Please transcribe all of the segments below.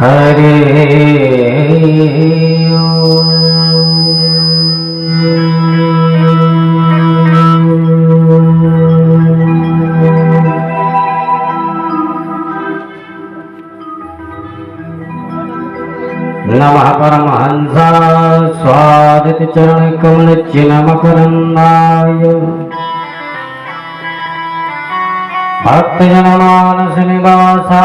हरे नमः परमहंसा स्वादित चरण कमल चिन्मकरन्दाय भक्तजनमानस निवासाय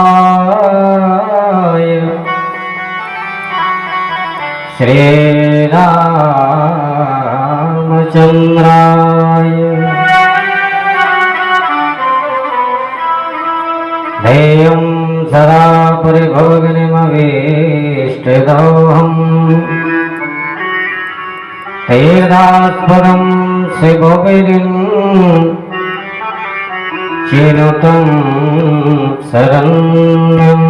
श्रीरामचन्द्राय ध्येयं सदा परिभोगिनीमभीष्टदोहम् तीर्थास्पदं शिवोपरिं चिनुतं शरण्यम्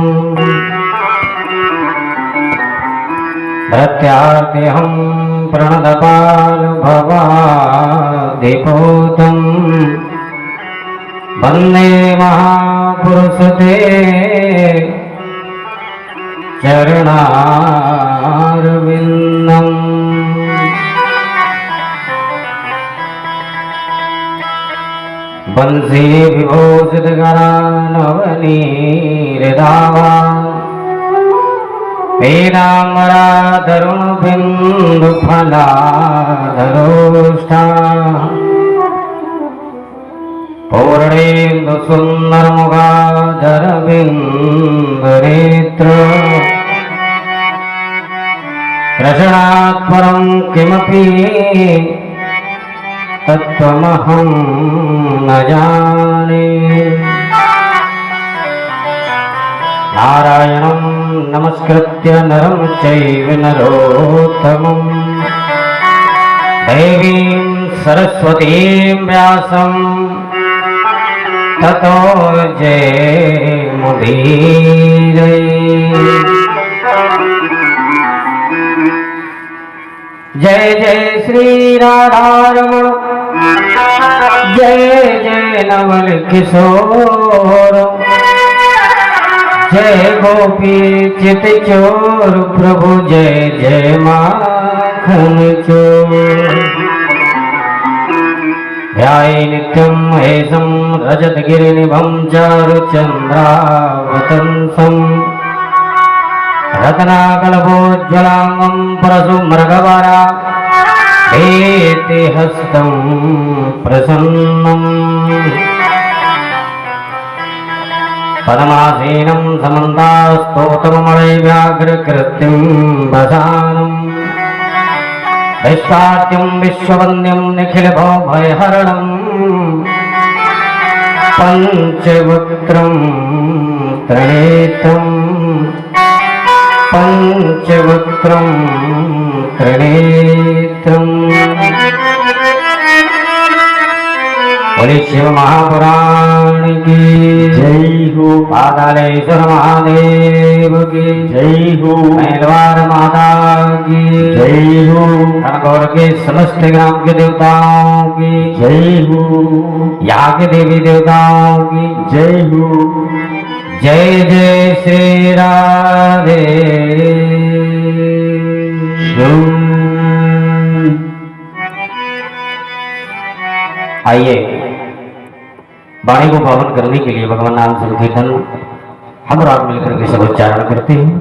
प्रत्यार्तिहं प्रणतपालभवादिपूतं वन्दे महापुरुषते चरणारविन्दम् बंसी विभूषित नवनीरदावा पीनाम्बराधरुण बिंदु फलाधरोष्ठा पूर्णेन्दु सुंदर मुखाधर बिंदुनेत्र रचनात् परं किमपि तत्त्वमहं न जाने। नारायणं नमस्कृत्य नरं चैव नरोत्तमं देवीं सरस्वतीं व्यासं ततो जयमुदीरये। जय जय श्री राधारमण जय जय नवल किशोर जय गोपी चित चोर प्रभु जय जय माखन चोर। ध्याये नित्यं महेशं रजतगिरिनिभं चारुचन्द्रावतंसं रत्नाकल्पोज्ज्वलांगं परशुमृगवरा हस्तं प्रसन्नम् पद्मासीनं समन्तास्तोत्रमलैव्याघ्रकृतिं वसानं विश्वाद्यं विश्ववन्द्यं निखिलभवभयहरणं पञ्चवक्त्रं त्रिनेत्रं पंचवक्त्रं त्रिनेत्रम्। बोले शिव महापुराण की जय हो। पातालेश्वर महादेव की जय हो। मेलवार माता की जय हो। खड़गौर के समस्त ग्राम के देवताओं की जय हो। यहाँ के देवी देवताओं की जय हो। जय जय श्री राधे। आइए वाणी को पावन करने के लिए भगवान नाम संकीर्तन हम रात मिलकर के सब उच्चारण करते हैं।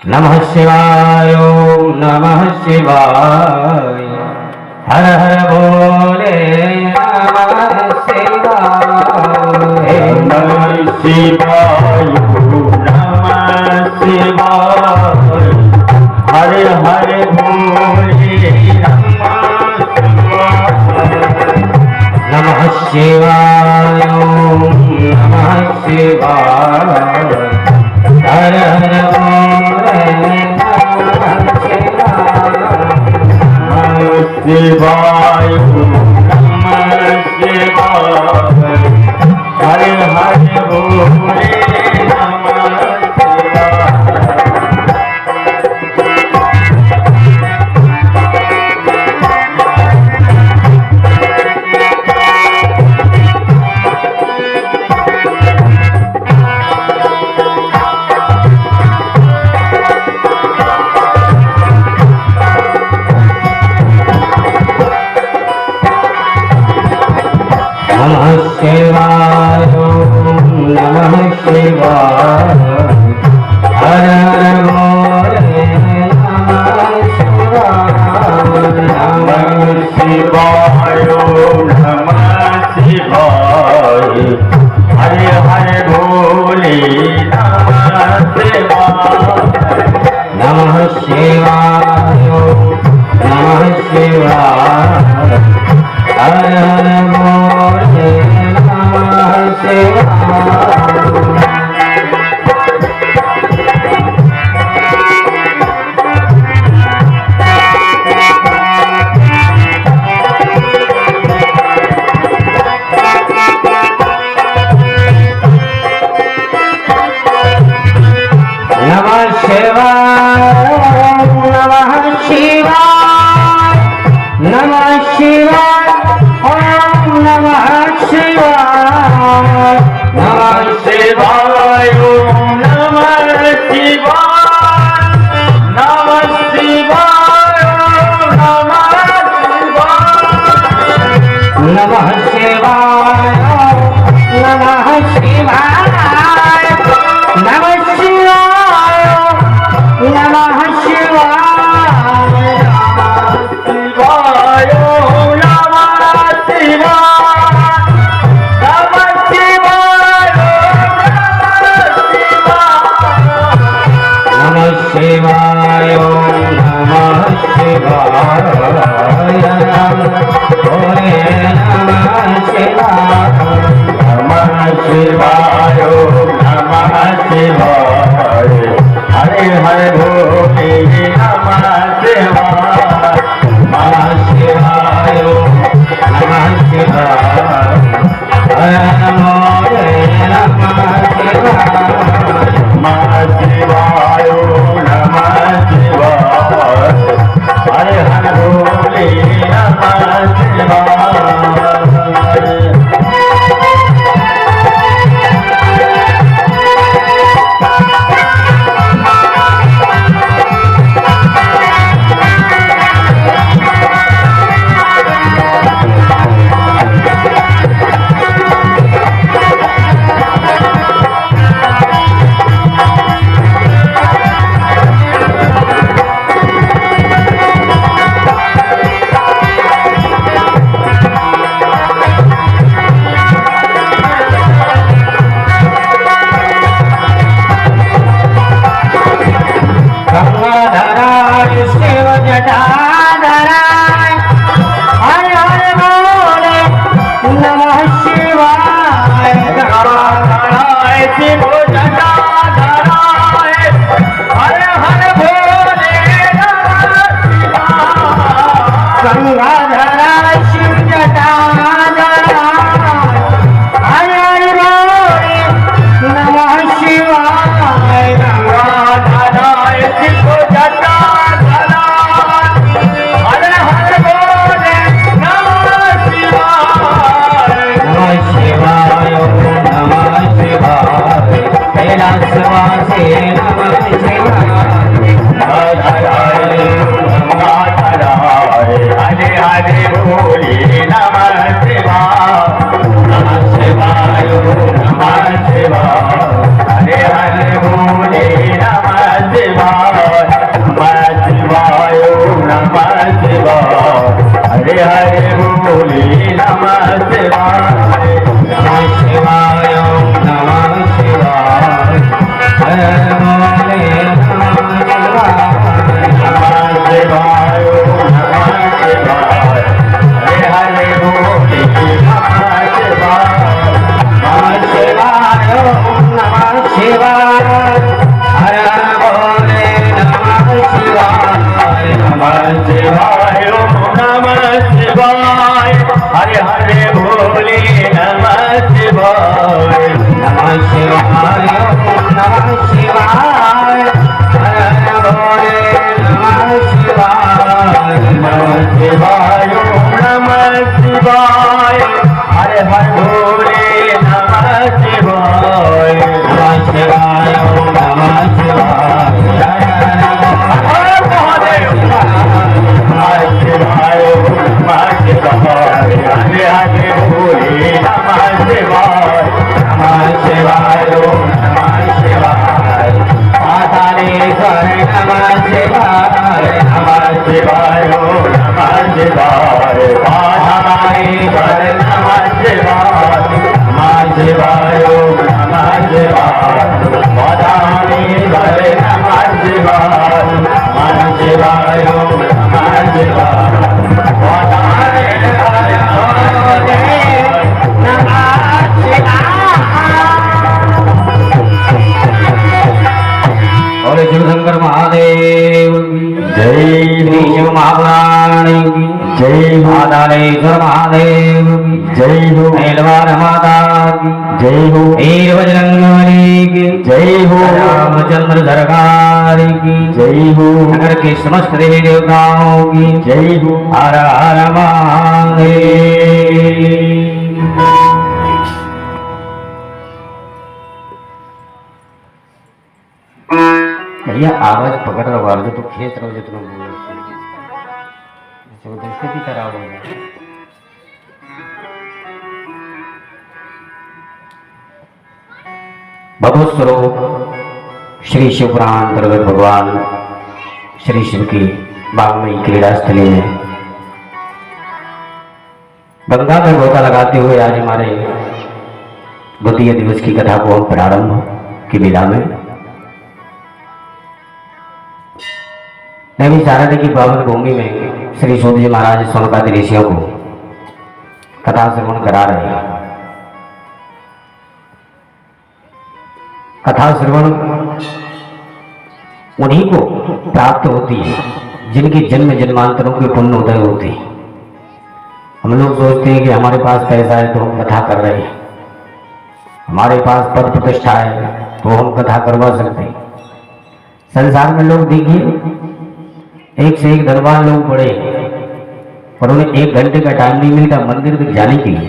नमः शिवाय ओम नमः शिवाय हर हर बोले नमः शिवाय नमः शिवाय नमः शिवाय हर हर बोले नमः शिवाय ओम नमः शिवाय हर हर बोले नमः शिवाय नमः शिवाय हर हर बोले नमः शिवाय नमः शिवाय हर हर बोले नमः शिवाय नमः शिवाय नमः शिवाय नमः शिवाय ओम नमः शिवाय नमः शिवाय ओम नमः शिवाय नमः शिवाय ओम नमः शिवाय नमः शिवाय नमः शिवाय नमः शिवाय शिवाय नमः शिवाय नमः शिवाय नमः शिवाय भोले नमः शिवाय नमः शिवाय नमः शिवाय हरे हरे भोले नमः शिवाय नमः शिवाय नमः शिवाय हरे भोले नमः शिवाय नमः शिवाय हरे हरे भोले नमः शिवाय शिव जटाधराय हर हर बोले नमः शिवाय गंगाधराय शिव जटाधराय हर हर भोले नमः शिवाय गंगाधराय शिव जटाधराय हर हर भोले नमः शिवाय गंगाधराय शिव कैलासवासी नमः शिवाय हरे हरे भोले नमः शिवाय नमः शिवाय हरे हरे भोले नमः शिवाय नमः शिवाय हरे हरे भोले नमः शिवाय नमः शिवाय नमः शिवाय हरे भोले नमः शिवाय नमः शिवाय हरे हरे भोले नमः शिवाय नमः शिवाय हरे भोले नमः शिवाय नमः शिवाय नमः शिवाय हरे हरे भोले नमः शिवाय नमः शिवाय नमः शिवाय हरे भोले नमः शिवाय नमः शिवाय नमः शिवाय हरे हरे भोले नमः शिवाय नमः शिवाय नमः शिवाय हरे हरे भोले नमः शिवाय नमः शिवाय नमः शिवाय शंकर महादेव की जय। श्री शिव महापुराण की जय। पातालेश्वर महादेव की जय हो। मेलवार माता की जय हो। वीर बजरंगबली की जय हो। रामचंद्र सरकार की जय हो। नगर के समस्त देवी देवताओं की जय हो। हर हर महादेव। भैया आवाज पकड़ रहा हो तो खेच रहो जितना स्थिति खराब हो जाए। भगवत स्वरूप श्री शिव पुराण अंतर्गत भगवान श्री शिव की बागमयी क्रीड़ा स्थली में गंगा में गोता लगाते हुए आज हमारे द्वितीय दिवस की कथा को हम प्रारंभ की विधा में नैमी शारदा की पावन भूमि में श्री सूत जी महाराज सोनकादि ऋषियों को कथा श्रवण करा रहे हैं। कथा श्रवण उन्हीं को प्राप्त होती है जिनकी जन्म जन्मांतरों के पुण्य उदय होते हैं। हम लोग सोचते हैं कि हमारे पास पैसा है तो हम कथा कर रहे हैं, हमारे पास पद प्रतिष्ठा है तो हम कथा करवा सकते हैं। संसार में लोग देखिए एक से एक धनवान लोग पड़े पर उन्हें 1 घंटे का टाइम नहीं मिलता मंदिर तक जाने के लिए।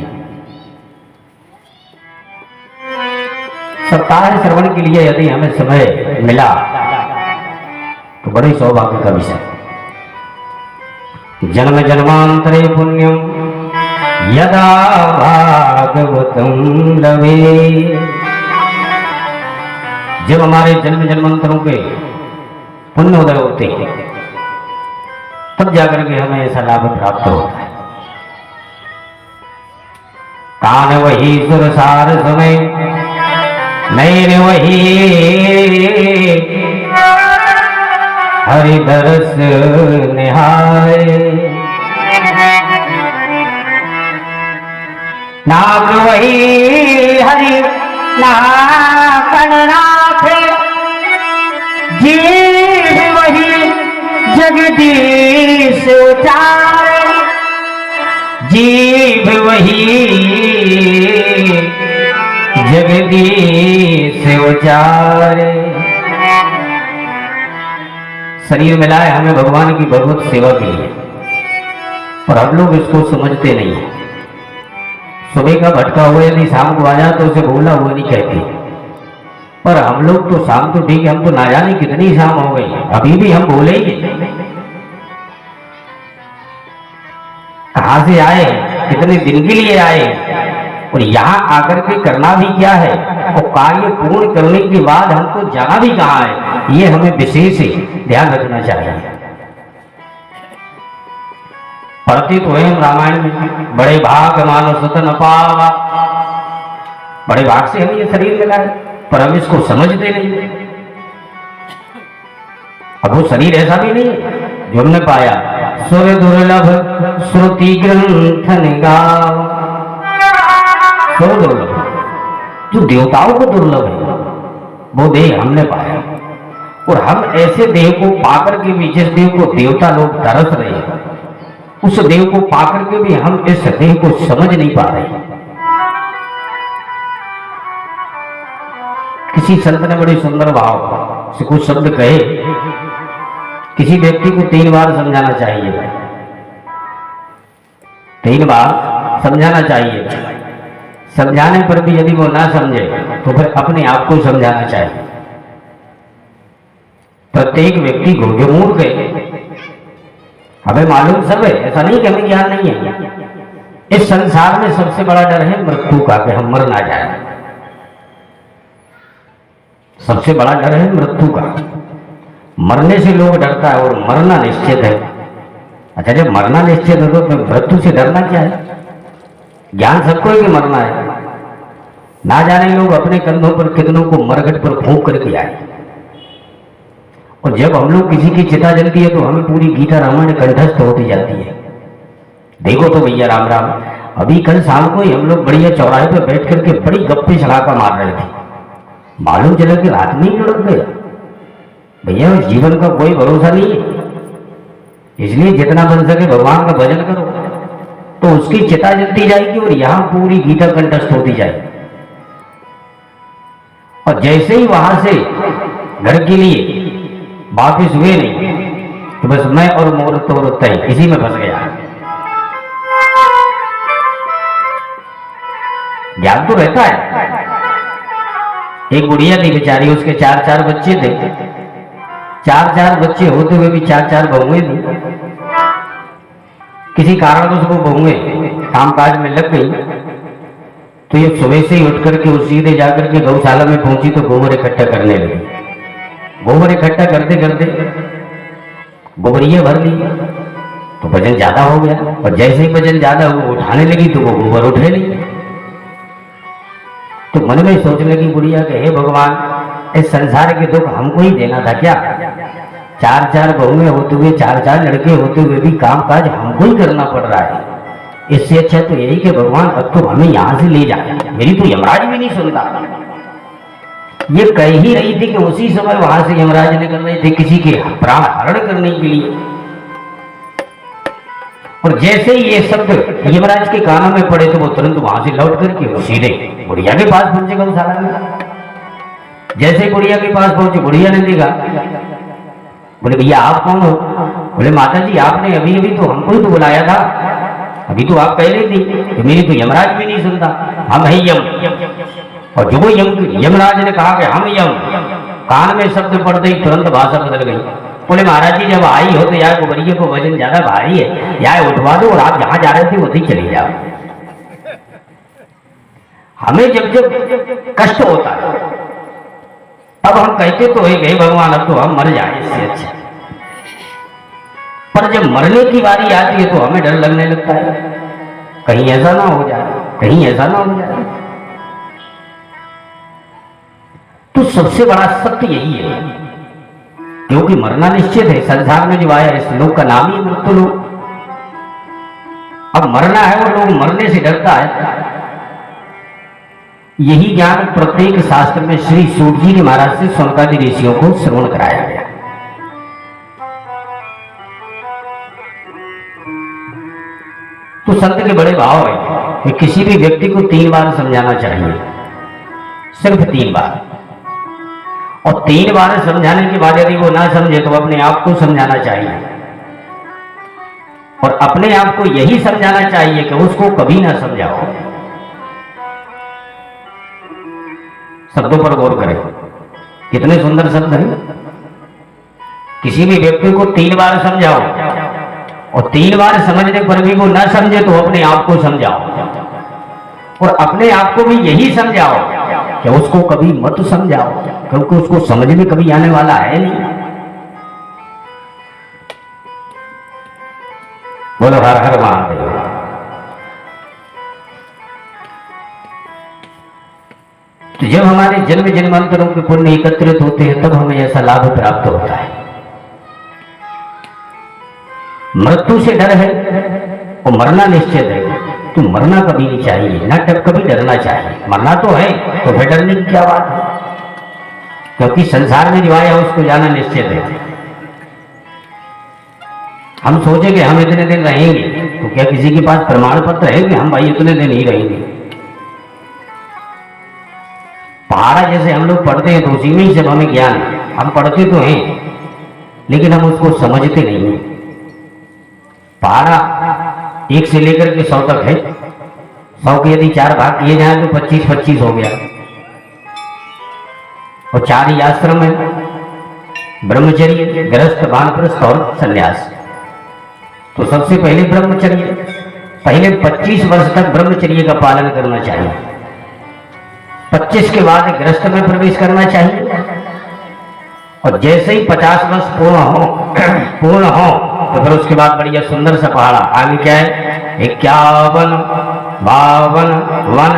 सप्ताह श्रवण के लिए यदि हमें समय मिला तो बड़े सौभाग्य का विषय। जन्म जन्मांतरे पुण्यम यदा भागवतम लवे। जब हमारे जन्म जन्मांतरों के पुण्य उदय होते हैं तब जाकर के हमें ऐसा लाभ प्राप्त होता है। कान वही सुरसार समय नैन वही हरि दरस निहाय। नाक वही हरि नाकन नाथ जीव वही जगदीश उचारे। जीव वही जगदीश उचारे। शरीर मिलाए हमें भगवान की भगवत सेवा के लिए और हम लोग इसको समझते नहीं है। सुबह का भटका हुआ यदि शाम को आ जाए तो उसे भूला हुआ नहीं कहते, पर हम लोग तो शाम तो ठीक है, हम तो ना जाने कितनी शाम हो गई अभी भी हम भूले ही। कहां से आए, कितने दिन के लिए आए और यहाँ आकर के करना भी क्या है और कार्य पूर्ण करने के बाद हमको जाना भी कहाँ है, ये हमें विशेष ध्यान रखना चाहिए। पढ़ते तो हम रामायण में बड़े भाग मानो सुत न पावा। बड़े भाग से हमें ये शरीर मिला है पर हम इसको समझते नहीं। अब वो शरीर ऐसा भी नहीं है जो हमने पाया सुर दुर्लभ श्रुति ग्रंथ निगाव। सुर दुर्लभ जो देवताओं को दुर्लभ है वो देह हमने पाया और हम ऐसे देह को पाकर के भी जिस देह को देवता लोग तरस रहे हैं उस देह को पाकर के भी हम इस देह को समझ नहीं पा रहे। किसी संत ने बड़े सुंदर भाव से कुछ शब्द कहे, किसी व्यक्ति को 3 बार समझाना चाहिए, 3 बार समझाना चाहिए। समझाने पर भी यदि वो ना समझे तो फिर अपने आप को समझाना चाहिए। प्रत्येक व्यक्ति को जो मूर्ख है, हमें मालूम सब है, ऐसा नहीं कि हमें ज्ञान नहीं है। इस संसार में सबसे बड़ा डर है मृत्यु का, कि हम मर ना जाए। सबसे बड़ा डर है मृत्यु का। मरने से लोग डरता है और मरना निश्चित है। अच्छा, जब मरना निश्चित है तो मृत्यु से डरना क्या है? ज्ञान सबको है कि मरना है। ना जाने लोग अपने कंधों पर कितनों को मरघट पर फूंक करके आए। और जब हम लोग किसी की चिता जलती है तो हमें पूरी गीता रामायण कंठस्थ होती जाती है। देखो तो भैया राम राम, अभी कल शाम को ही हम लोग बढ़िया चौराहे पर बैठ करके बड़ी गप्पे छलाका मार रहे थे। मालूम चला कि रात में ही लुढ़क गया। भैया उस जीवन का कोई भरोसा नहीं है, इसलिए जितना बन सके भगवान का भजन करो, तो उसकी चिता जलती जाएगी और यहां पूरी गीता कंठस्थ होती जाएगी। और जैसे ही वहां से घर के लिए वापिस हुए नहीं तो बस मैं और मोर तोर तय इसी में फंस गया। ज्ञान तो रहता है। एक बुढ़िया थी बेचारी, उसके 4-4 बच्चे थे, 4-4 बच्चे होते हुए भी 4-4 बहुएं थी। किसी कारण उसको बहुएं कामकाज में लग गई, तो ये सुबह से ही उठ करके उस सीधे जाकर के गौशाला में पहुंची तो गोबर इकट्ठा करने लगी। गोबर इकट्ठा करते करते गोबरिया भर ली तो वजन ज्यादा हो गया, और जैसे ही वजन ज्यादा हुआ उठाने लगी तो वो गोबर उठे नहीं। तो मन में सोचने लगी बुढ़िया के, हे भगवान, इस संसार के दुख हमको ही देना था क्या? 4-4 बहुएं होते हुए, 4-4 लड़के होते हुए भी कामकाज हमको ही करना पड़ रहा है। इससे अच्छा तो यही कि भगवान अब तो हमें यहां से ले जाए, मेरी तो यमराज भी नहीं सुनता। ये कह ही रही थी कि उसी समय वहां से यमराज निकल रहे थे किसी के प्राण हरण करने के लिए। और जैसे ही ये शब्द यमराज के कानों में पड़े तो वो तुरंत वहां से लौट करके सीधे बुढ़िया के पास पहुंचे गौशाला में। जैसे बुढ़िया के पास पहुंचे, बुढ़िया ने देखा, बोले भैया आप कौन हो? बोले माता जी आपने अभी अभी तो हमको ही तो बुलाया था, अभी तो आप कह रही थी कि मेरी तो यमराज भी नहीं सुनता, हम है यम। और जो यमराज ने कहा कि हम यम, कान में शब्द पड़ते ही तुरंत भाषा बदल गई। बोले महाराज जी जब आई हो तो यार गोबरिये को वजन ज्यादा भारी है, यार उठवा दो और आप जहां जा रहे थे उधर ही चले जाओ। हमें जब जब कष्ट होता है तब हम कहते तो है गए भगवान अब तो हम मर जाए इससे अच्छा, पर जब मरने की बारी आती है तो हमें डर लगने लगता है, कहीं ऐसा ना हो जाए, कहीं ऐसा ना हो जाए। तो सबसे बड़ा सत्य यही है, क्योंकि मरना निश्चित है। संसार में जो आया इस लोक का नाम ही मृत्यु लोक। अब मरना है और लोग मरने से डरता है। यही ज्ञान प्रत्येक शास्त्र में श्री सूत जी महाराज से सौनकादि ऋषियों को श्रवण कराया गया। तो संत के बड़े भाव है कि किसी भी व्यक्ति को 3 बार समझाना चाहिए, सिर्फ 3 बार। और 3 बार समझाने के बाद यदि वो ना समझे तो अपने आप को समझाना चाहिए, और अपने आप को यही समझाना चाहिए कि उसको कभी ना समझाओ। शब्दों पर गौर करें, कितने सुंदर शब्द हैं। किसी भी व्यक्ति को 3 बार समझाओ, और 3 बार समझने पर भी वो ना समझे तो अपने आप को समझाओ, और अपने आप को भी यही समझाओ कि उसको कभी मत समझाओ, क्योंकि उसको समझ में कभी आने वाला है नहीं। बोलो हर हर महादेव। तो जब हमारे जन्म जन्मांतरों के पुण्य एकत्रित होते हैं तब हमें ऐसा लाभ प्राप्त होता है। मृत्यु से डर है और मरना निश्चित है, तो मरना कभी नहीं चाहिए, ना कभी डरना चाहिए। मरना तो है तो फिर डरने की क्या बात है, क्योंकि संसार में जो आया उसको जाना निश्चित है। हम सोचे कि हम इतने दिन रहेंगे, तो क्या किसी के पास प्रमाण पत्र है कि हम भाई इतने दिन ही रहेंगे? पहाड़ा जैसे हम लोग पढ़ते हैं तो उसी में ही सब हमें ज्ञान है। हम पढ़ते तो हैं लेकिन हम उसको समझते नहीं हैं। पहाड़ा 1 से लेकर के 100 तक है। 100 के यदि 4 भाग किए जाए तो 25-25 हो गया। और 4 ही आश्रम है, ब्रह्मचर्य, गृहस्थ, वानप्रस्थ और संन्यास। तो सबसे पहले ब्रह्मचर्य, पहले 25 वर्ष तक ब्रह्मचर्य का पालन करना चाहिए। 25 के बाद गृहस्थ में प्रवेश करना चाहिए, और जैसे ही 50 वर्ष पूर्ण हो तो फिर उसके बाद बढ़िया सुंदर सा पहाड़ा। आगे क्या है? 51, 52 वन।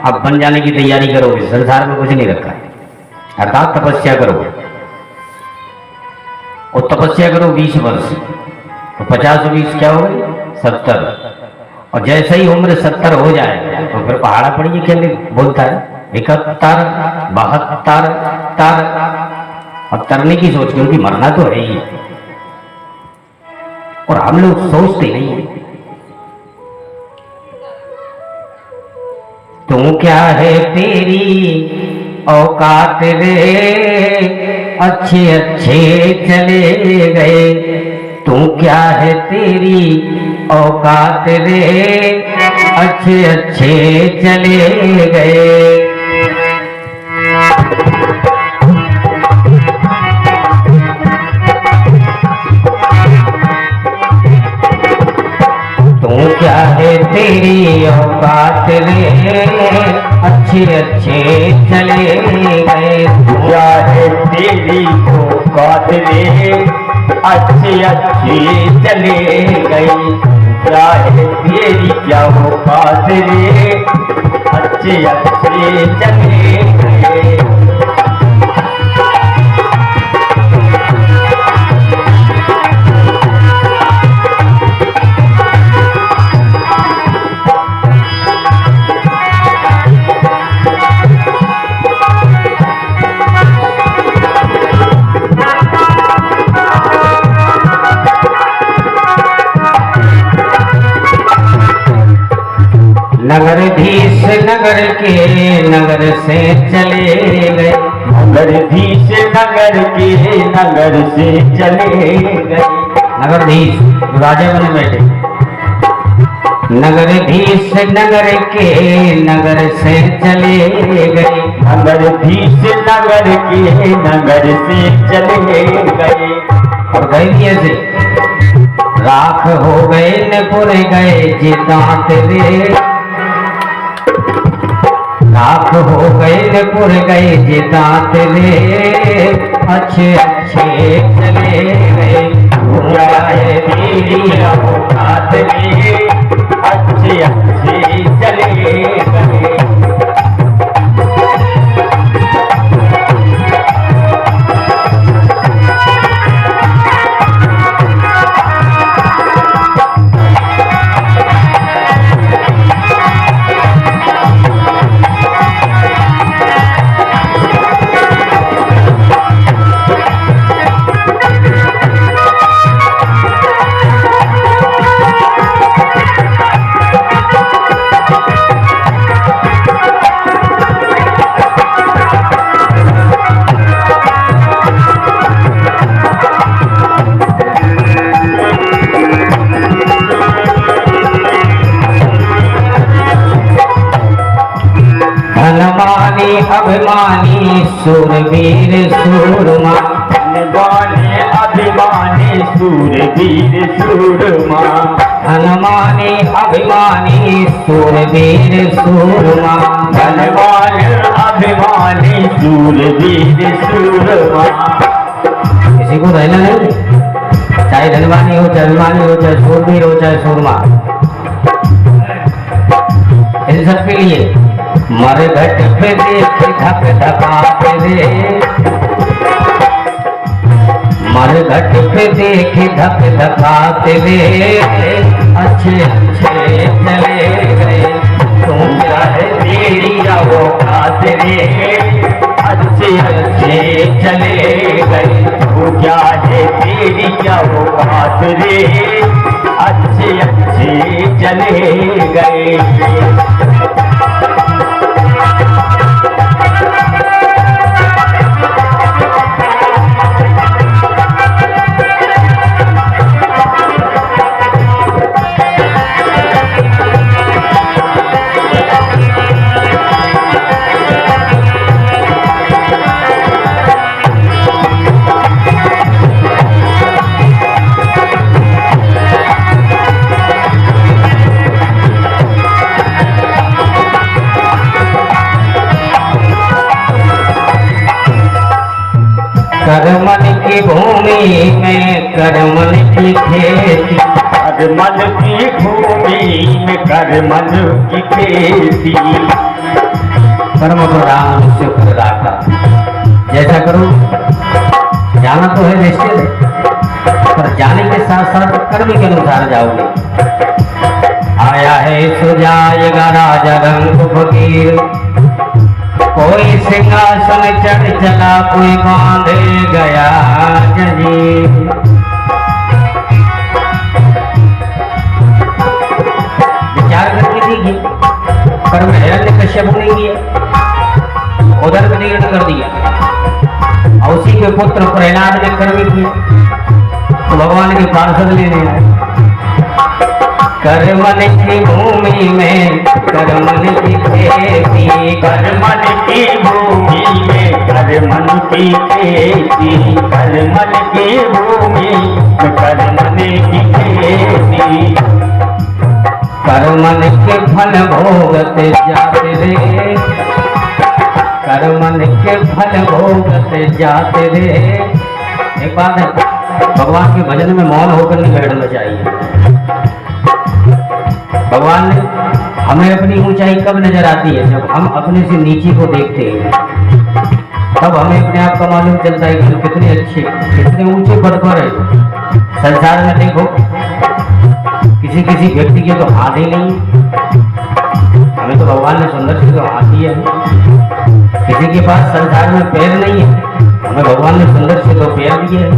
अब बन जाने की तैयारी करोगे, संसार में कुछ नहीं रखा, अर्थात तपस्या करो। और तपस्या करो 20 वर्ष, तो 50 और 20 क्या हो गए? 70। और जैसे ही उम्र 70 हो जाए तो फिर पहाड़ा पड़िए क्या बोलता है? 71, 72, और तरने की सोच क्योंकि मरना तो है ही, और हम लोग सोचते नहीं है। तू क्या है तेरी औकात रे, अच्छे अच्छे चले गए। तू क्या है तेरी औकात रे, अच्छे अच्छे चले गए। तू क्या है तेरी औकात रे, अच्छे अच्छे चले गए। क्या है तेरी औकात रे, अच्छे अच्छे चले गए। क्या है तेरी क्या औकात रे, अच्छे अच्छे चले गए। नगरधीश नगर के नगर से चले गए। नगरधीश नगर के नगर से चले गए। नगरधीश राजा बने बैठे। नगरधीश नगर के नगर से चले गए। नगरधीश नगर के नगर से चले गए। और गए कैसे? राख हो गए न पुर गए जिदांत रे। राख हो गए न पुर गए जिदांत रे, अच्छे अच्छे चले गए। क्या है तेरी औकात रे, अच्छे अच्छे चले गए। धनवानी अभिमानी सूरवीर सूरमा। धनवानी अभिमानी सूरवीर सूरमा। धनवानी अभिमानी सूरवीर सूरमा। धनवानी अभिमानी सूरवीर सूरमा। किसी को रहना नहीं, चाहे धनवानी हो, चाहे अभिमानी हो, चाहे सूरवीर हो, चाहे सूरमा, इन सबके लिए मर घट पे देख धक धकाते रे। मर घट पे देख धक धकाते रे, अच्छे अच्छे चले गए। तुम क्या है तेरी औकात रे, अच्छे अच्छे चले गए। वो क्या है तेरी क्या औकात रे, अच्छे अच्छे चले गए। करमन की भूमि में करमन की खेती। करमन की भूमि में करमन की खेती। कर्म प्रधान शुक्र दाता, जैसा करो। जाना तो है निश्चित, पर जाने के साथ साथ कर्म के अनुसार जाओगे। आया है सुजाएगा राजा रंग फकीर, कोई सिंहासन चढ़ चला, कोई बांध गया जंजीर। विचार करके देखिए, कर्म हिरण्यकश्यप ने किया, उधर विलीन कर दिया, और उसी के पुत्र प्रहलाद ने कर्म किया, तो भगवान के पार्षद लेने आए। कर्मन की भूमि में कर्मन की खेती, कर्मन की भूमि में कर्मन की खेती, कर्मन की भूमि में कर्मन की खेती। कर्मन के फल भोगते जाते रे, कर्मन के फल भोगते जाते रे। एक बात है, भगवान के भजन में मौन होकर नहीं बैठना चाहिए। भगवान ने हमें अपनी ऊंचाई कब नजर आती है? जब हम अपने से नीचे को देखते हैं, तब हमें अपने आप का मालूम चलता है कि हम कितने अच्छे, कितने ऊंचे पद पर है। संसार में देखो, किसी किसी व्यक्ति के तो हाथ ही नहीं, हमें तो भगवान ने सुंदर से तो हाथ दिया है। किसी के पास संसार में पैर नहीं है, हमें भगवान ने सुंदर से तो पैर दिए है।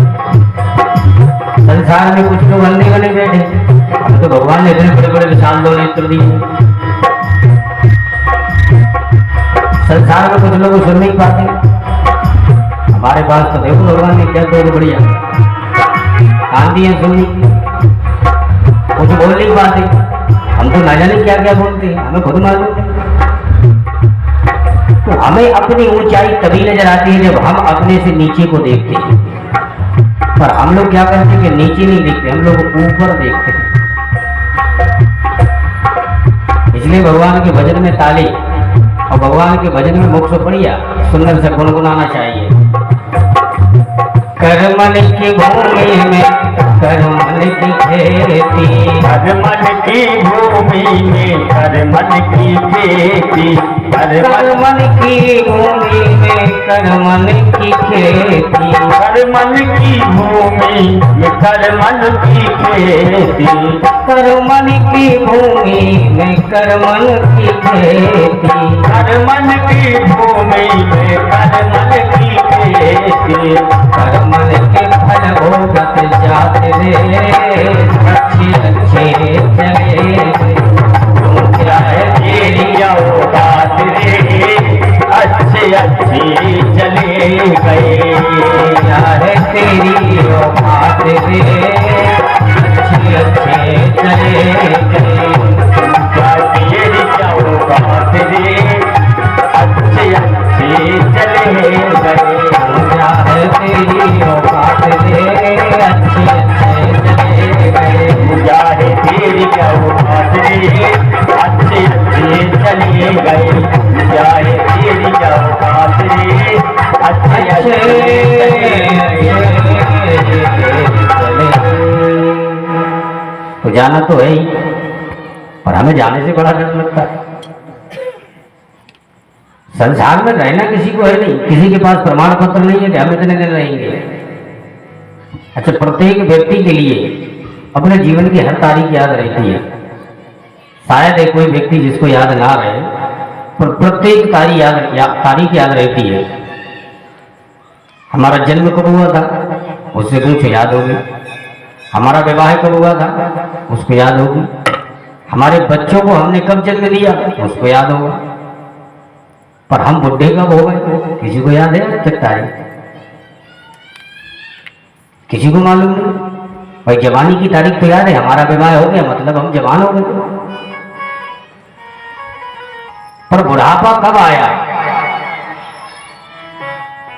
संसार में कुछ लोग अंधे बने बैठे, हमें तो भगवान ने इतने बड़े बड़े विशाल दो नेत्र दिए। संसार में कुछ लोग सुन नहीं पाते, हमारे पास तो देखो भगवान ने क्या तो बढ़िया कान दिए सुनने, कुछ बोल नहीं पाते, हम तो ना जाने क्या क्या बोलते हैं, हमें खुद मालूम है। तो हमें अपनी ऊंचाई तभी नजर आती है जब हम अपने से नीचे को देखते हैं। पर हम लोग क्या करते हैं कि नीचे नहीं देखते, हम लोग ऊपर देखते हैं। इसलिए भगवान के भजन में ताली और भगवान के भजन में मुख से बढ़िया सुंदर से गुनगुनाना चाहिए। कर्मन की भूमि में कर्मन की खेती, कर्मन की भूमि में कर्मन की खेती, कर्मन की भूमि में कर्मन की खेती, कर्मन की भूमि में कर्मन की खेती, कर्मन की भूमि में कर्मन की खेती, कर्मन की भूमि में कर्मन की खेती। कर्मन के फल भोगत जाते रे, अच्छे अच्छे चले चाहे तेरी औकात रे, अच्छे अच्छे चले गए। चाहे तेरी औकात रे, अच्छे अच्छे चले गए। तेरी औकात रे, अच्छे अच्छे चले गए। चाहे तेरी औकात रे, अच्छे अच्छे चले गए। चाहे तेरी औकात रे, अच्छे अच्छे चले गए। चाहे तेरी औकात रे, अच्छे तो जाना तो है ही, और हमें जाने से बड़ा डर लगता है। संसार में रहना किसी को है नहीं, किसी के पास प्रमाण पत्र नहीं है कि हम इतने दिन रहेंगे। अच्छा, प्रत्येक व्यक्ति के लिए अपने जीवन की हर तारीख याद रहती है। शायद एक कोई व्यक्ति जिसको याद ना रहे, पर प्रत्येक तारीख याद रहती है। हमारा जन्म कब हुआ था, उससे कुछ याद होगी। हमारा विवाह कब हुआ था, उसको याद होगी। हमारे बच्चों को हमने कब जन्म दिया, उसको याद होगा। पर हम बुढ़े कब हो गए, किसी को याद है आज तक तारीख? किसी को मालूम नहीं। भाई जवानी की तारीख तो याद है, हमारा विवाह हो गया मतलब हम जवान हो गए। पर बुढ़ापा कब आया,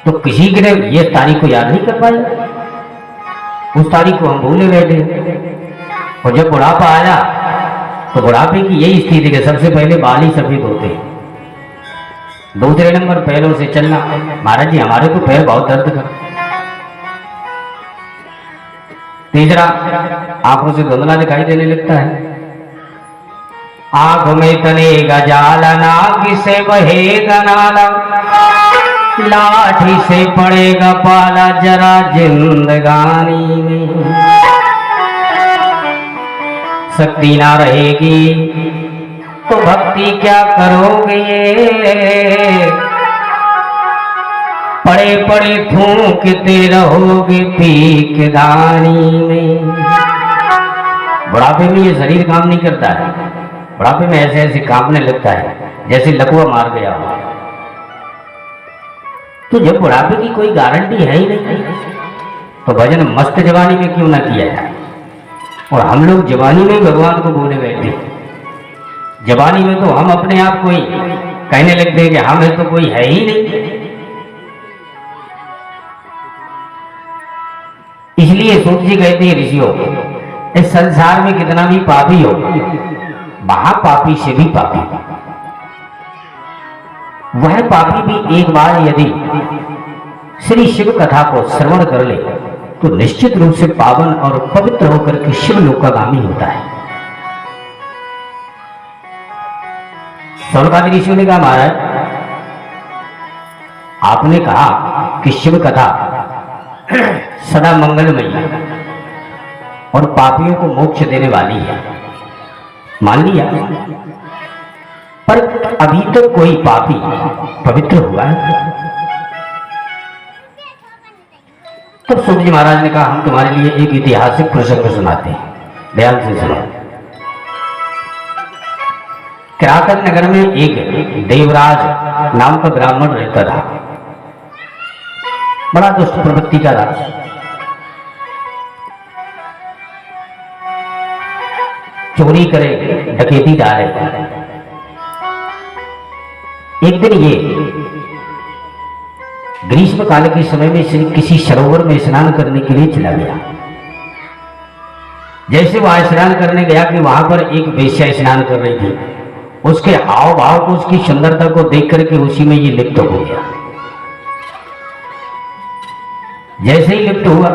तो किसी के ने ये तारीख को याद नहीं कर पाया। उस तारीख को हम भूले बैठे। और जब बुढ़ापा आया तो बुढ़ापे की यही स्थिति है, सबसे पहले बाल ही सफेद होते हैं, दूसरे नंबर पैरों से चलना। महाराज जी हमारे तो पैर बहुत दर्द कर। तीसरा, आंखों से धुंधला दिखाई देने लगता है। आंख में तनेगा जाला, नाक से बहेगा नाला, लाठी से पड़ेगा पाला जरा जिंदगानी में। शक्ति ना रहेगी तो भक्ति क्या करोगे, पड़े पड़े थूकते रहोगे पीकदानी में। बुढ़ापे में ये शरीर काम नहीं करता है, बुढ़ापे में ऐसे ऐसे कांपने लगता है जैसे लकवा मार गया हो। तो जब बुढ़ापे की कोई गारंटी है ही नहीं, तो भजन मस्त जवानी में क्यों ना किया जाए। और हम लोग जवानी में भगवान को बोले बैठे, जवानी में तो हम अपने आप को ही कहने लगते हैं कि हमें तो कोई है ही नहीं। इसलिए सूत जी कहते हैं ऋषियों, इस संसार में कितना भी पापी हो, महापापी से भी पापी, वह पापी भी एक बार यदि श्री शिव कथा को श्रवण कर ले तो निश्चित रूप से पावन और पवित्र होकर के शिव लोकागामी होता है। सौनकादि ऋषियों ने कहा, महाराज आपने कहा कि शिव कथा सदा मंगलमयी और पापियों को मोक्ष देने वाली है, मान लिया, पर अभी तक कोई पापी पवित्र हुआ है? तब सूत जी महाराज ने कहा, हम तुम्हारे लिए एक ऐतिहासिक प्रसंग सुनाते हैं, ध्यान से सुनो। किरातक नगर में एक देवराज नाम का ब्राह्मण रहता था, बड़ा दुष्ट प्रवृत्ति का था। चोरी करे, डकैती डाले। एक दिन ये ग्रीष्म काल के समय में किसी सरोवर में स्नान करने के लिए चला गया। जैसे वहां स्नान करने गया कि वहां पर एक वेश्या स्नान कर रही थी, उसके हाव भाव को, उसकी सुंदरता को देख करके उसी में ये लिप्त हो गया। जैसे ही लिप्त हुआ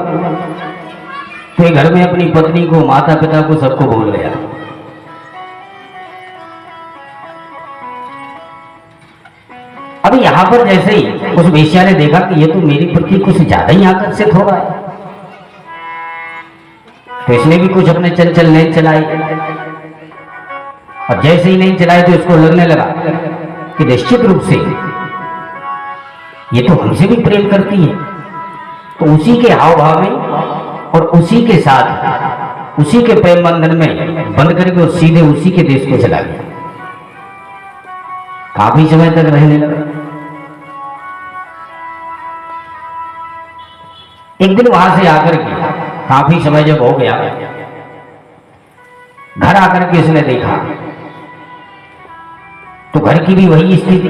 तो घर में अपनी पत्नी को, माता पिता को, सबको भूल गया। अब यहां पर जैसे ही उस वेश्या ने देखा कि ये तो मेरे प्रति कुछ ज्यादा ही आकर्षित हो रहा है, तो इसने भी कुछ अपने चंचल नैन चलाए। और जैसे ही नहीं चलाए तो इसको लगने लगा कि निश्चित रूप से ये तो हमसे भी प्रेम करती है। तो उसी के हाव भाव में और उसी के साथ, उसी के प्रेम बंधन में बंद करके वो सीधे उसी के देश को चला गया। काफी समय तक रहने लगा। एक दिन वहां से आकर के, काफी समय जब हो गया, घर आकर के इसने देखा तो घर की भी वही स्थिति।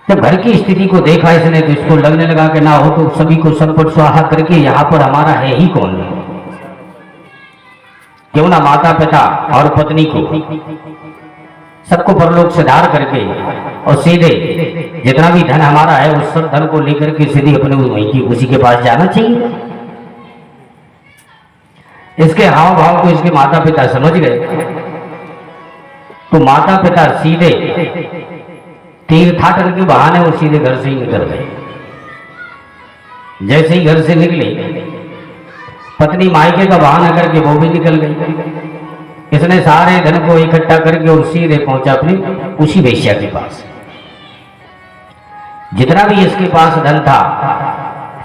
जब घर की स्थिति को देखा इसने तो इसको लगने लगा कि ना हो तो सभी को संपट स्वाहा करके यहां पर हमारा है ही कौन, क्यों ना माता पिता और पत्नी को सबको परलोक से धार करके और सीधे जितना भी धन हमारा है उस सब धन को लेकर के सीधे अपने वहीं की उसी के पास जाना चाहिए। इसके हाव भाव को इसके माता पिता समझ गए। तो माता पिता सीधे तीर्थाटन के बहाने वो सीधे घर से ही निकल गए। जैसे ही घर से निकले, पत्नी मायके का बहाना करके वो भी निकल गई। इसने सारे धन को इकट्ठा करके और सीधे पहुंचा अपने उसी वेश्या के पास। जितना भी इसके पास धन था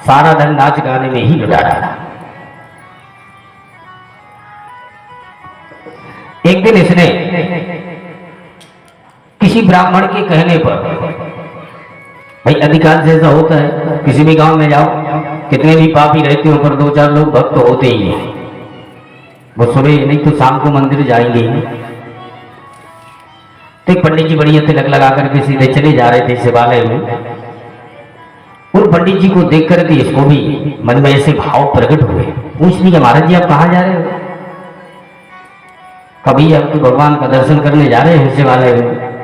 सारा धन नाच गाने में ही लुटा डाला। एक दिन इसने किसी ब्राह्मण के कहने पर, भाई अधिकांश ऐसा होता है, किसी भी गांव में जाओ, कितने भी पापी रहते हो पर दो चार लोग भक्त होते ही हैं। वो सुबह नहीं तो शाम को मंदिर जाएंगे ही। तो एक पंडित जी बड़ी तिलक लगा करके सीधे चले जा रहे थे शिवालय में। उन पंडित जी को देख करके इसको भी मन में ऐसे भाव प्रकट हुए। पूछ लिया, महाराज जी आप कहाँ जा रहे हो? कभी हम तो भगवान का दर्शन करने जा रहे हैं शिवालय में।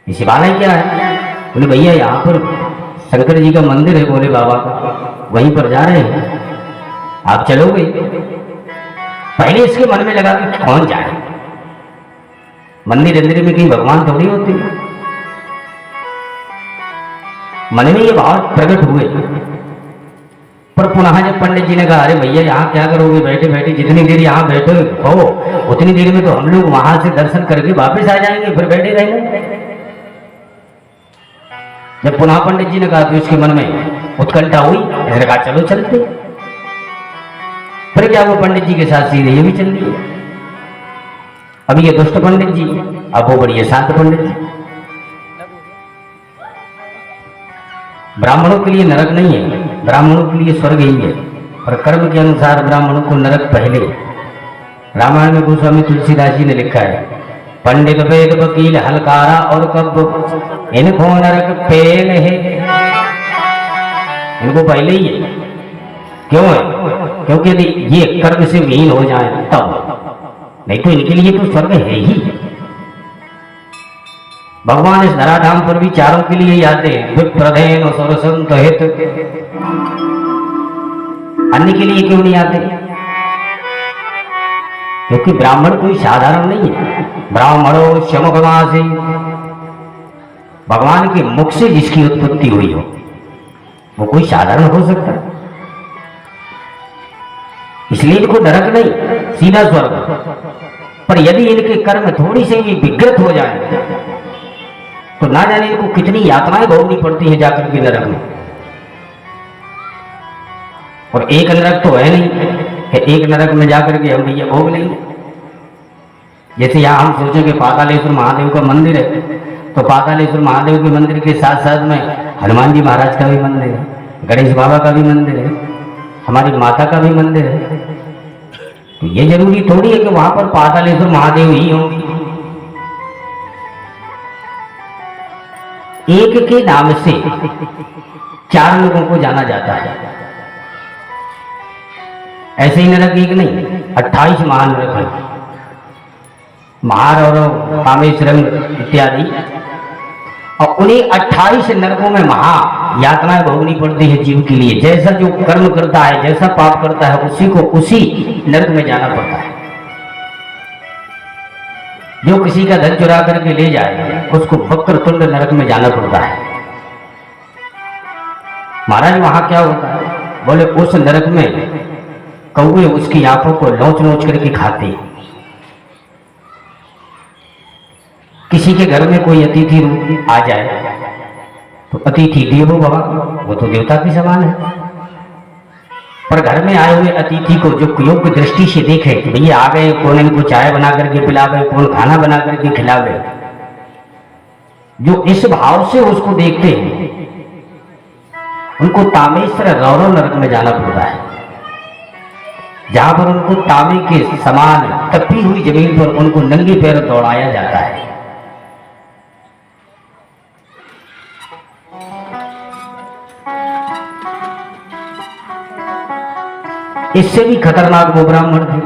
शिवालय क्या है? बोले भैया यहाँ पर शंकर जी का मंदिर है, बोले बाबा का, वहीं पर जा रहे हैं, आप चलोगे? पहले इसके मन में लगा कि कौन जाए, मंदिर अंदर में कहीं भगवान थोड़ी होते। मन में ये भाव प्रकट हुए। पर पुनः जब पंडित जी ने कहा, अरे भैया यहाँ क्या करोगे बैठे बैठे, जितनी देर यहाँ बैठे हो उतनी देर में तो हम लोग वहां से दर्शन करके वापस आ जाएंगे, फिर बैठे रहेंगे। जब पुनः पंडित जी ने कहा तो उसके मन में उत्कंठा हुई, इसने कहा चलो चलते। फिर क्या वो पंडित जी के साथ सीधे ये भी चल दिए। अभी ये दुष्ट पंडित जी, अब वो बढ़िया शांत पंडित जी। ब्राह्मणों के लिए नरक नहीं है, ब्राह्मणों के लिए स्वर्ग ही है, और कर्म के अनुसार ब्राह्मणों को नरक पहले। रामायण में गोस्वामी तुलसीदास जी ने लिखा है, पंडित वेद वकील हलकारा और कब इनको नरक पेल है। इनको पहले ही है। क्यों है? क्योंकि यदि ये कर्म से विहीन हो जाए तब, नहीं तो इनके लिए तो स्वर्ग है ही। भगवान इस धराधाम पर भी चारों के लिए ही आते हैं, विप्रधेन और सरसंत हित। अन्य के लिए क्यों नहीं आते? क्योंकि ब्राह्मण कोई साधारण नहीं है। ब्राह्मणो शमुखमासी, भगवान के मुख से जिसकी उत्पत्ति हुई हो वो कोई साधारण हो सकता है? इसलिए इनको नरक नहीं, सीधा स्वर्ग। पर यदि इनके कर्म थोड़ी से भी विकृत हो जाए तो ना जाने इनको कितनी यातनाएं भोगनी पड़ती हैं जाकर के नरक में। और एक नरक तो है नहीं कि एक नरक में जाकर के हम भैया भोग लेंगे। जैसे यहाँ हम सोचें कि पातालेश्वर महादेव का मंदिर है, तो पातालेश्वर महादेव के मंदिर के साथ साथ में हनुमान जी महाराज का भी मंदिर है, गणेश बाबा का भी मंदिर है, हमारी माता का भी मंदिर है। तो ये जरूरी थोड़ी है कि वहां पर पातालेश्वर महादेव ही होंगे। एक के नाम से चार लोगों को जाना जाता है। ऐसे ही नरक एक नहीं, 28 महान नरक है। महार और कामेश्वरम इत्यादि, और उन्हीं 28 नरकों में महा यातनाएं भोगनी पड़ती है जीव के लिए। जैसा जो कर्म करता है, जैसा पाप करता है, उसी को उसी नरक में जाना पड़ता है। जो किसी का धन चुरा करके ले जाए उसको वक्रतुंड नरक में जाना पड़ता है। महाराज वहां क्या होता है? बोले उस नरक में कौवे उसकी आंखों को नोच नोच करके खाते। किसी के घर में कोई अतिथि आ जाए तो अतिथि देवो भव, वो तो देवता के समान है। पर घर में आए हुए अतिथि को जो योग्य दृष्टि से देखे कि भैया आ गए, कौन इनको चाय बना करके पिलावे, कौन खाना बना करके खिलावे, जो इस भाव से उसको देखते हैं उनको तामेश्वर रौरव नरक में जाना पड़ता है, जहां पर उनको तांबे के समान तपी हुई जमीन पर उनको नंगे पैर दौड़ाया जाता है। इससे भी खतरनाक वो ब्राह्मण थे।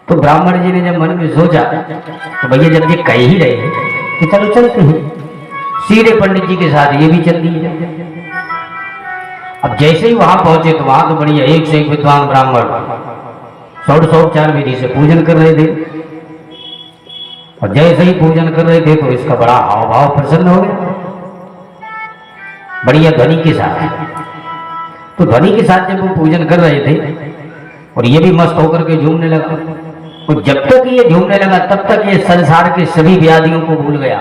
तो ब्राह्मण जी ने जब मन में सोचा तो भैया जब ये कह ही रहे तो चलो चलते हैं, सीधे पंडित जी के साथ ये भी चल दिए। अब जैसे ही वहां पहुंचे तो वहां तो बढ़िया एक से एक विद्वान ब्राह्मण षोडशोपचार विधि से पूजन कर रहे थे। और जैसे ही पूजन कर रहे थे तो इसका बड़ा हाव भाव प्रसन्न हो गया, बढ़िया ध्वनि के साथ। तो ध्वनि के साथ जब वो पूजन कर रहे थे और ये भी मस्त होकर के झूमने लगा, तो जब तक ये झूमने लगा तब तक ये संसार के सभी व्याधियों को भूल गया।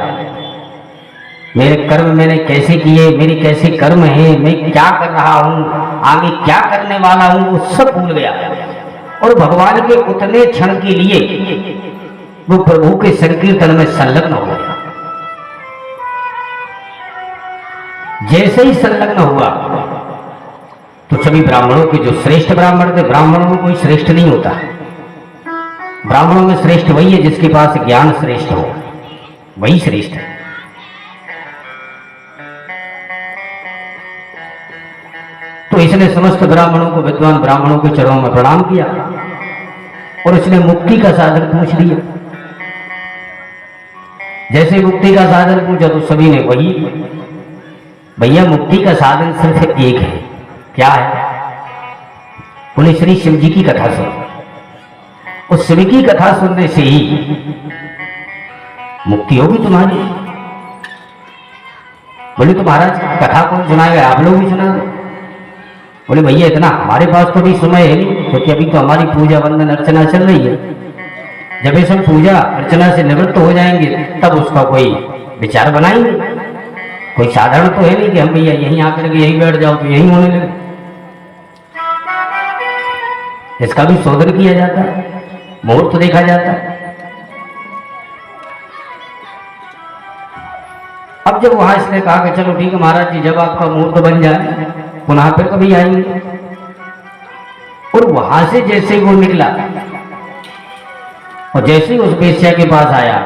मेरे कर्म मैंने कैसे किए, मेरी कैसे कर्म है, मैं क्या कर रहा हूं, आगे क्या करने वाला हूं, वो सब भूल गया। और भगवान के उतने क्षण के लिए वो प्रभु के संकीर्तन में संलग्न हो गया। जैसे ही संलग्न हुआ तो सभी ब्राह्मणों के जो श्रेष्ठ ब्राह्मण थे, ब्राह्मणों में कोई श्रेष्ठ नहीं होता, ब्राह्मणों में श्रेष्ठ वही है जिसके पास ज्ञान श्रेष्ठ हो, वही श्रेष्ठ है। तो इसने समस्त ब्राह्मणों को, विद्वान ब्राह्मणों के चरणों में प्रणाम किया और इसने मुक्ति का साधन पूछ लिया। जैसे मुक्ति का साधन पूछा तो सभी ने वही, भैया मुक्ति का साधन सिर्फ एक है। क्या है? बोले श्री शिव जी की कथा सुन। उस शिव की कथा सुनने से ही मुक्ति होगी तुम्हारी। बोले तो महाराज कथा कौन सुनाएगा, आप लोग भी सुना दो। बोले भैया इतना हमारे पास तो भी समय है नहीं, क्योंकि अभी तो हमारी पूजा वंदन अर्चना चल रही है। जब ये सब पूजा अर्चना से निवृत्त हो जाएंगे तब उसका कोई विचार बनाएंगे। कोई साधारण तो है नहीं कि हम भैया यहीं आकर के यहीं बैठ जाओ तो यहीं होने लगे। इसका भी शोधन किया जाता है, मुहूर्त देखा जाता है। अब जब वहां इसने कहा कि चलो ठीक है महाराज जी, जब आपका मुहूर्त बन जाए पुनः फिर कभी आएंगे। और वहां से जैसे ही वो निकला और जैसे ही उस वेश्या के पास आया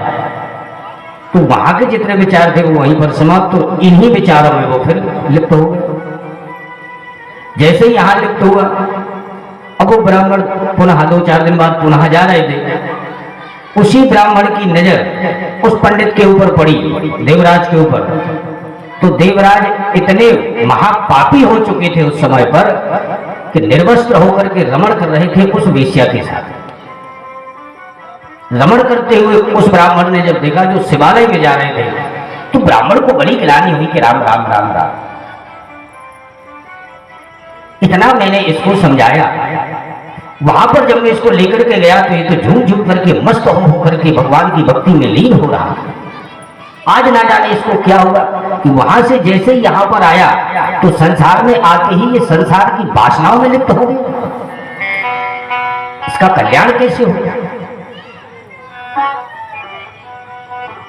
तो वहां के जितने विचार थे वो वहीं पर समाप्त, तो इन्हीं विचारों में वो फिर लिप्त हो गए। जैसे ही यहां लिप्त हुआ, अब वो ब्राह्मण पुनः 2-4 दिन बाद पुनः जा रहे थे। उसी ब्राह्मण की नजर उस पंडित के ऊपर पड़ी, देवराज के ऊपर। तो देवराज इतने महापापी हो चुके थे उस समय पर कि निर्वस्त्र होकर के रमण कर रहे थे उस वेश्या के साथ। रमण करते हुए उस ब्राह्मण ने जब देखा, जो शिवालय में जा रहे थे, तो ब्राह्मण को बड़ी गिलानी हुई कि राम राम राम राम। इतना मैंने इसको समझाया। वहां पर जब मैं इसको लेकर के गया तो ये तो झूम झूम करके मस्त हो करके भगवान की भक्ति में लीन हो रहा। आज ना जाने इसको क्या होगा कि वहां से जैसे ही यहां पर आया तो संसार में आते ही ये संसार की वासनाओं में लिप्त हो गया। इसका कल्याण कैसे होगा?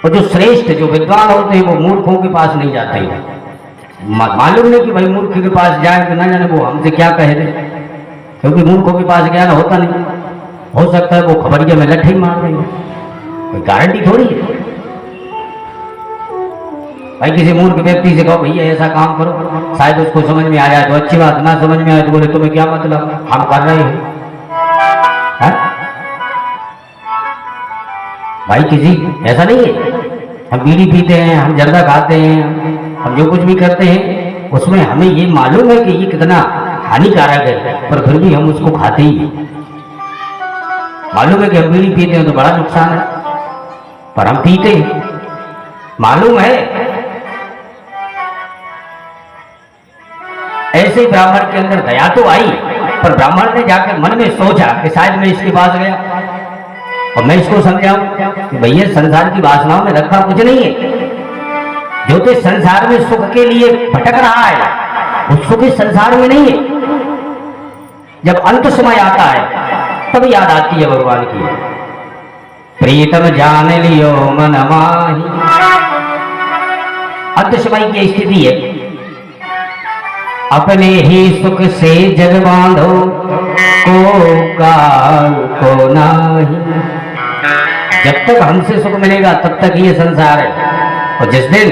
और जो श्रेष्ठ, जो विद्वान होते हैं, वो मूर्खों के पास नहीं जाते। मालूम नहीं कि भाई मूर्ख के पास जाए तो ना जाने वो हमसे क्या कह दे, क्योंकि मूर्खों के पास ज्ञान होता नहीं। हो सकता है वो खबरिया में लट्ठी मार रही है, कोई गारंटी थोड़ी है। भाई किसी मूर्ख व्यक्ति से कहो भैया ऐसा काम करो, शायद उसको समझ में आ जाए तो अच्छी बात, ना समझ में आए तो बोले तुम्हें क्या मतलब, हम कर रहे हैं। भाई किसी ऐसा नहीं है, हम बीड़ी पीते हैं, हम जर्दा खाते हैं, हम जो कुछ भी करते हैं उसमें हमें ये मालूम है कि ये कितना हानिकारक है, पर फिर भी हम उसको खाते ही हैं। मालूम है कि हम बीड़ी पीते हैं तो बड़ा नुकसान है, पर हम पीते हैं। मालूम है। ऐसे ही ब्राह्मण के अंदर दया तो आई, पर ब्राह्मण ने जाकर मन में सोचा कि शायद मैं इसके पास गया और मैं इसको समझाऊं कि भैया संसार की वासनाओं में रखा कुछ नहीं है। जो तो संसार में सुख के लिए भटक रहा है, वो सुख इस संसार में नहीं है। जब अंत समय आता है तब याद आती है भगवान की। प्रीतम जान लियो मन माही, अंत समय की स्थिति है। अपने ही सुख से जग बांधो, को काल को नाही। जब तक हमसे सुख मिलेगा तब तक ये संसार है, और जिस दिन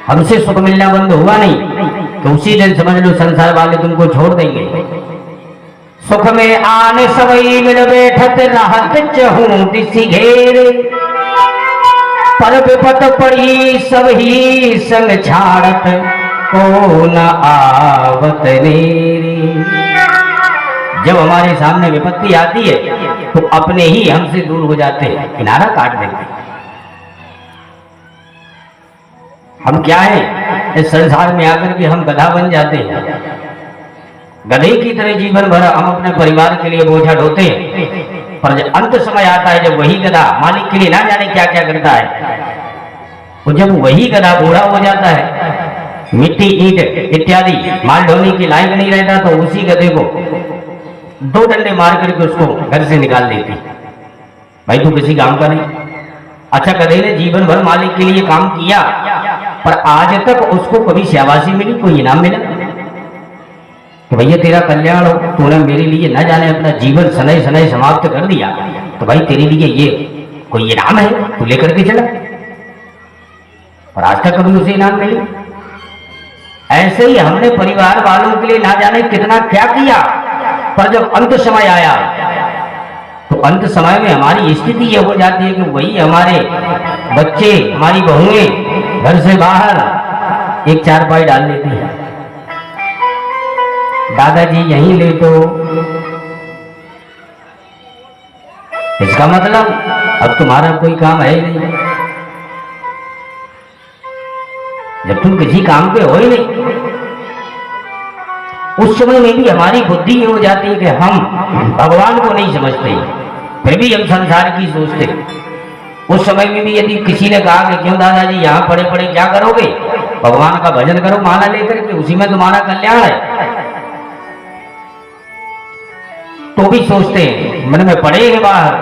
हमसे सुख मिलना बंद हुआ नहीं तो उसी दिन समझ लो संसार वाले तुमको छोड़ देंगे। सुख में आने सवई मिल बैठत रहत चहूं दिसी घेरे, पर विपत पड़ी सब ही संग छाड़त को न आवत नेरी। जब हमारे सामने विपत्ति आती है तो अपने ही हमसे दूर हो जाते हैं, किनारा काट देते हैं। हम क्या है, इस संसार में आकर के हम गधा बन जाते हैं। गधे की तरह जीवन भर हम अपने परिवार के लिए बोझा ढोते हैं, पर जब अंत समय आता है, जब वही गधा मालिक के लिए ना जाने क्या क्या करता है, तो जब वही गधा बूढ़ा हो जाता है, मिट्टी ईंट इत्यादि माल ढोने की लायक नहीं रहता, तो उसी गधे को 2 डंडे मार करके उसको घर से निकाल देती। भाई तू किसी काम का नहीं। अच्छा, गधे ने जीवन भर मालिक के लिए काम किया, पर आज तक उसको कभी शाबाशी मिली, कोई इनाम मिला कि भैया तेरा कल्याण हो, तूने मेरे लिए न जाने अपना जीवन सनय सनय समाप्त कर दिया, तो भाई तेरे लिए ये कोई इनाम है, तू लेकर के चला। और आज तक कभी उसे इनाम मिली। ऐसे ही हमने परिवार वालों के लिए ना जाने कितना क्या किया, पर जब अंत समय आया तो अंत समय में हमारी स्थिति ये हो जाती है कि वही हमारे बच्चे, हमारी बहुएं घर से बाहर एक चारपाई डाल देती है। दादाजी यहीं ले तो, इसका मतलब अब तुम्हारा कोई काम है ही नहीं। जब तुम किसी काम पे हो ही नहीं, उस समय में भी हमारी बुद्धि ये हो जाती है कि हम भगवान को नहीं समझते, फिर भी हम संसार की सोचते। उस समय में भी यदि किसी ने कहा कि क्यों दादाजी यहाँ पड़े पड़े क्या करोगे, भगवान का भजन करो माला लेकर के, उसी में तुम्हारा कल्याण है। तो भी सोचते हैं, मन में पड़े हैं बाहर,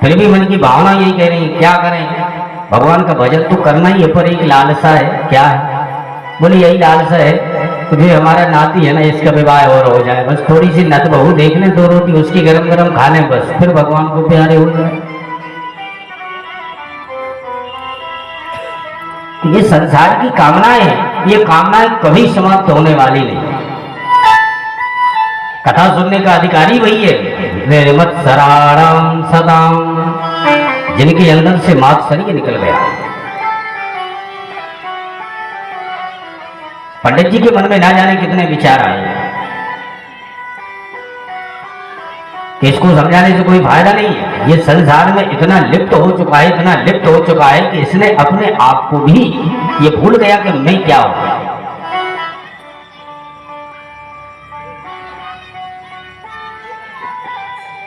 फिर भी मन की भावना यही कह रही है क्या करें, भगवान का भजन तो करना ही है, पर एक लालसा है। क्या है? बोले यही लालसा है तो जो हमारा नाती है ना, इसका विवाह और हो जाए, बस थोड़ी सी नत बहू देख लें, 2 रोटी उसकी गरम गरम खा लें, बस फिर भगवान को प्यारे हो जाए। ये संसार की कामनाएं, ये कामनाएं कभी समाप्त होने वाली नहीं। कथा सुनने का अधिकारी वही है, निर्मत सराराम सदाम, जिनके अंदर से मात्सर्य निकल गया। पंडित जी के मन में ना जाने कितने विचार आए कि इसको समझाने से कोई फायदा नहीं है। ये संसार में इतना लिप्त हो चुका है, इतना लिप्त हो चुका है कि इसने अपने आप को भी ये भूल गया कि मैं क्या हूं।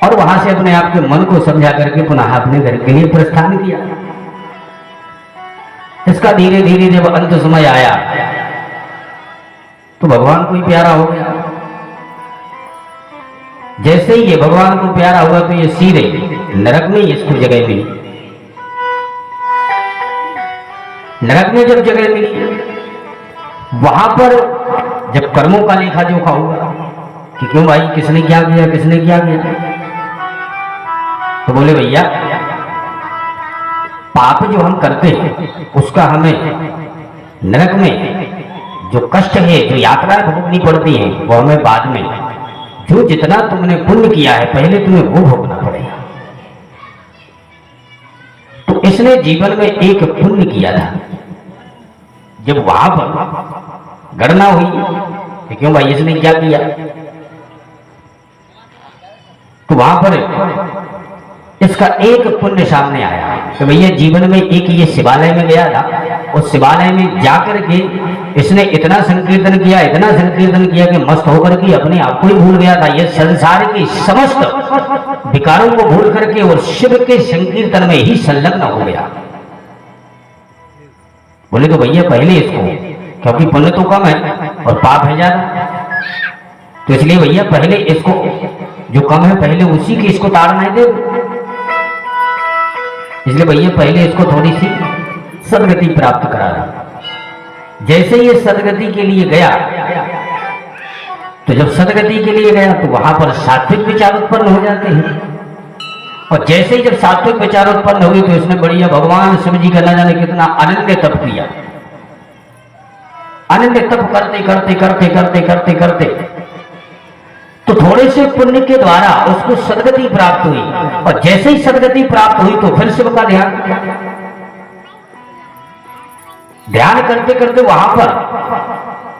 और वहां से अपने आप के मन को समझा करके पुनः अपने घर के लिए प्रस्थान किया। इसका धीरे धीरे जब अंत समय आया तो भगवान को ही प्यारा हो गया। जैसे ही ये भगवान को प्यारा हुआ तो ये सीधे नरक में इसको जगह मिली। नरक में जब जगह मिली, वहां पर जब कर्मों का लेखा जोखा हुआ कि क्यों भाई, किसने क्या किया, किसने क्या किया, तो बोले भैया पाप जो हम करते हैं उसका हमें नरक में जो कष्ट है, जो यात्राएं भोगनी पड़ती है, वो हमें बाद में, जो जितना तुमने पुण्य किया है पहले तुम्हें वो भोगना पड़ेगा। तो इसने जीवन में एक पुण्य किया था। जब वहां पर गणना हुई कि क्यों भाई इसने क्या किया, तो वहां पर इसका एक पुण्य सामने आया कि भैया जीवन में एक ये शिवालय में गया था, उस शिवालय में जाकर के इसने इतना संकीर्तन किया, इतना संकीर्तन किया कि मस्त होकर के अपने आप को ही भूल गया था। ये संसार के समस्त विकारों को भूल करके और शिव के संकीर्तन में ही संलग्न हो गया। बोले तो भैया पहले इसको, क्योंकि पुण्य तो कम है और पाप है ज्यादा, तो इसलिए भैया पहले इसको जो कम है पहले उसी की इसको ताड़ना दे। इसलिए भैया पहले इसको थोड़ी सी सदगति प्राप्त करा रहा। जैसे ये सदगति के लिए गया, तो जब सदगति के लिए गया तो वहां पर सात्विक विचार उत्पन्न हो जाते हैं, और जैसे ही जब सात्विक विचार उत्पन्न हुए तो इसने बढ़िया भगवान शिव जी का न जाने कितना अनन्य तप किया। अनन्य तप करते करते करते करते करते करते तो थोड़े से पुण्य के द्वारा उसको सदगति प्राप्त हुई, और जैसे ही सदगति प्राप्त हुई तो फिर शिव का ध्यान करते करते वहां पर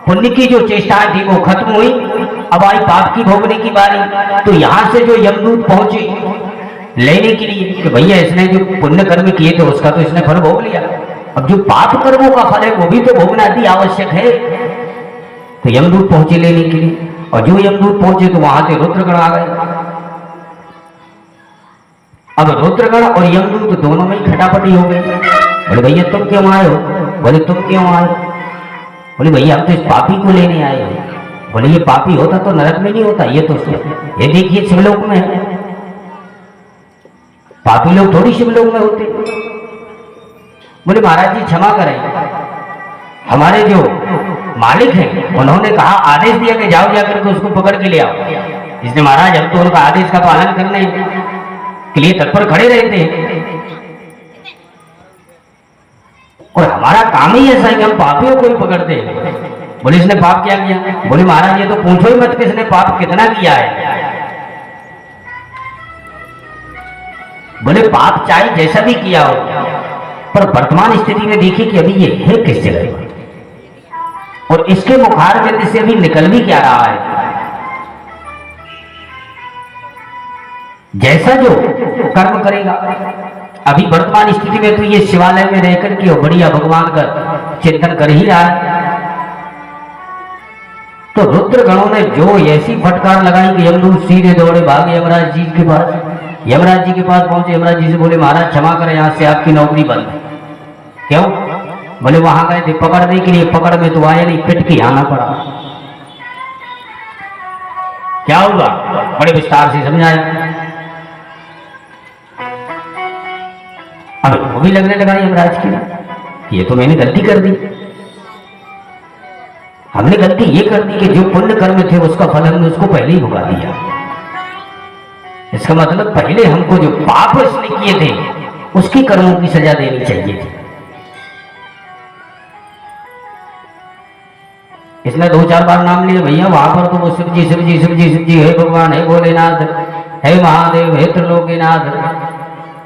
पुण्य की जो चेष्टाएं थी वो खत्म हुई। अब आई पाप की भोगने की बारी। तो यहां से जो यमदूत पहुंचे लेने के लिए कि भैया इसने जो पुण्य कर्म किए थे उसका तो इसने फल भोग लिया, अब जो पाप कर्मों का फल है वो भी तो भोगना अति आवश्यक है। तो यमदूत पहुंचे लेने के लिए, और जो यमदूत पहुंचे तो वहां से रुद्रगण आ गए। अब रुद्रगण और यमदूत दोनों में खटापटी हो गई। बोले भैया तुम क्यों आए हो? बोले तुम क्यों आए? बोले भैया हम तो इस पापी को लेने आए हो। बोले ये पापी होता तो नरक में नहीं होता, ये तो ये देखिए शिवलोक में है, पापी लोग थोड़ी शिवलोक में होते। बोले महाराज जी क्षमा करें, हमारे जो मालिक हैं उन्होंने कहा, आदेश दिया कि जाओ जाकर के उसको पकड़ के ले आओ। इसलिए महाराज हम तो उनका आदेश का पालन करने के लिए तत्पर खड़े रहते हैं, और हमारा काम ही ऐसा है कि हम पापियों को ही पकड़ते हैं। बोले इसने पाप क्या किया? बोले महाराज ये तो पूछो ही मत किसने पाप कितना किया है। बोले पाप चाहे जैसा भी किया हो, पर वर्तमान स्थिति में देखिए कि अभी ये है किस जगह, और इसके मुखार बिंद से अभी निकल भी क्या रहा है। जैसा जो कर्म करेगा, अभी वर्तमान स्थिति में तो ये शिवालय में रहकर के बढ़िया भगवान का चिंतन कर ही रहा है। तो रुद्र गणों ने जो ऐसी फटकार लगाई कि यमदूत सीधे दौड़े भागे यमराज जी के पास। यमराज जी के पास पहुंचे, यमराज जी से बोले महाराज क्षमा करें, यहां से आपकी नौकरी बंद है। क्यों? बोले वहां गए थे पकड़ने के लिए, पकड़ में तो आया नहीं, पिट के आना पड़ा। क्या हुआ? बड़े विस्तार से समझाया। अब वो भी लगने लगा यमराज की, ये तो मैंने गलती कर दी। हमने गलती ये कर दी कि जो पुण्य कर्म थे उसका फल हमने उसको पहले ही भुगा दिया। इसका मतलब पहले हमको जो पाप इसने किए थे उसके कर्मों की सजा देनी चाहिए थी। इसने 2-4 बार नाम लिए भैया, वहां पर तो वो शिव जी शिव जी शिव जी शिव जी, हे भगवान, हे भोलेनाथ, हे महादेव, हे त्रिलोकीनाथ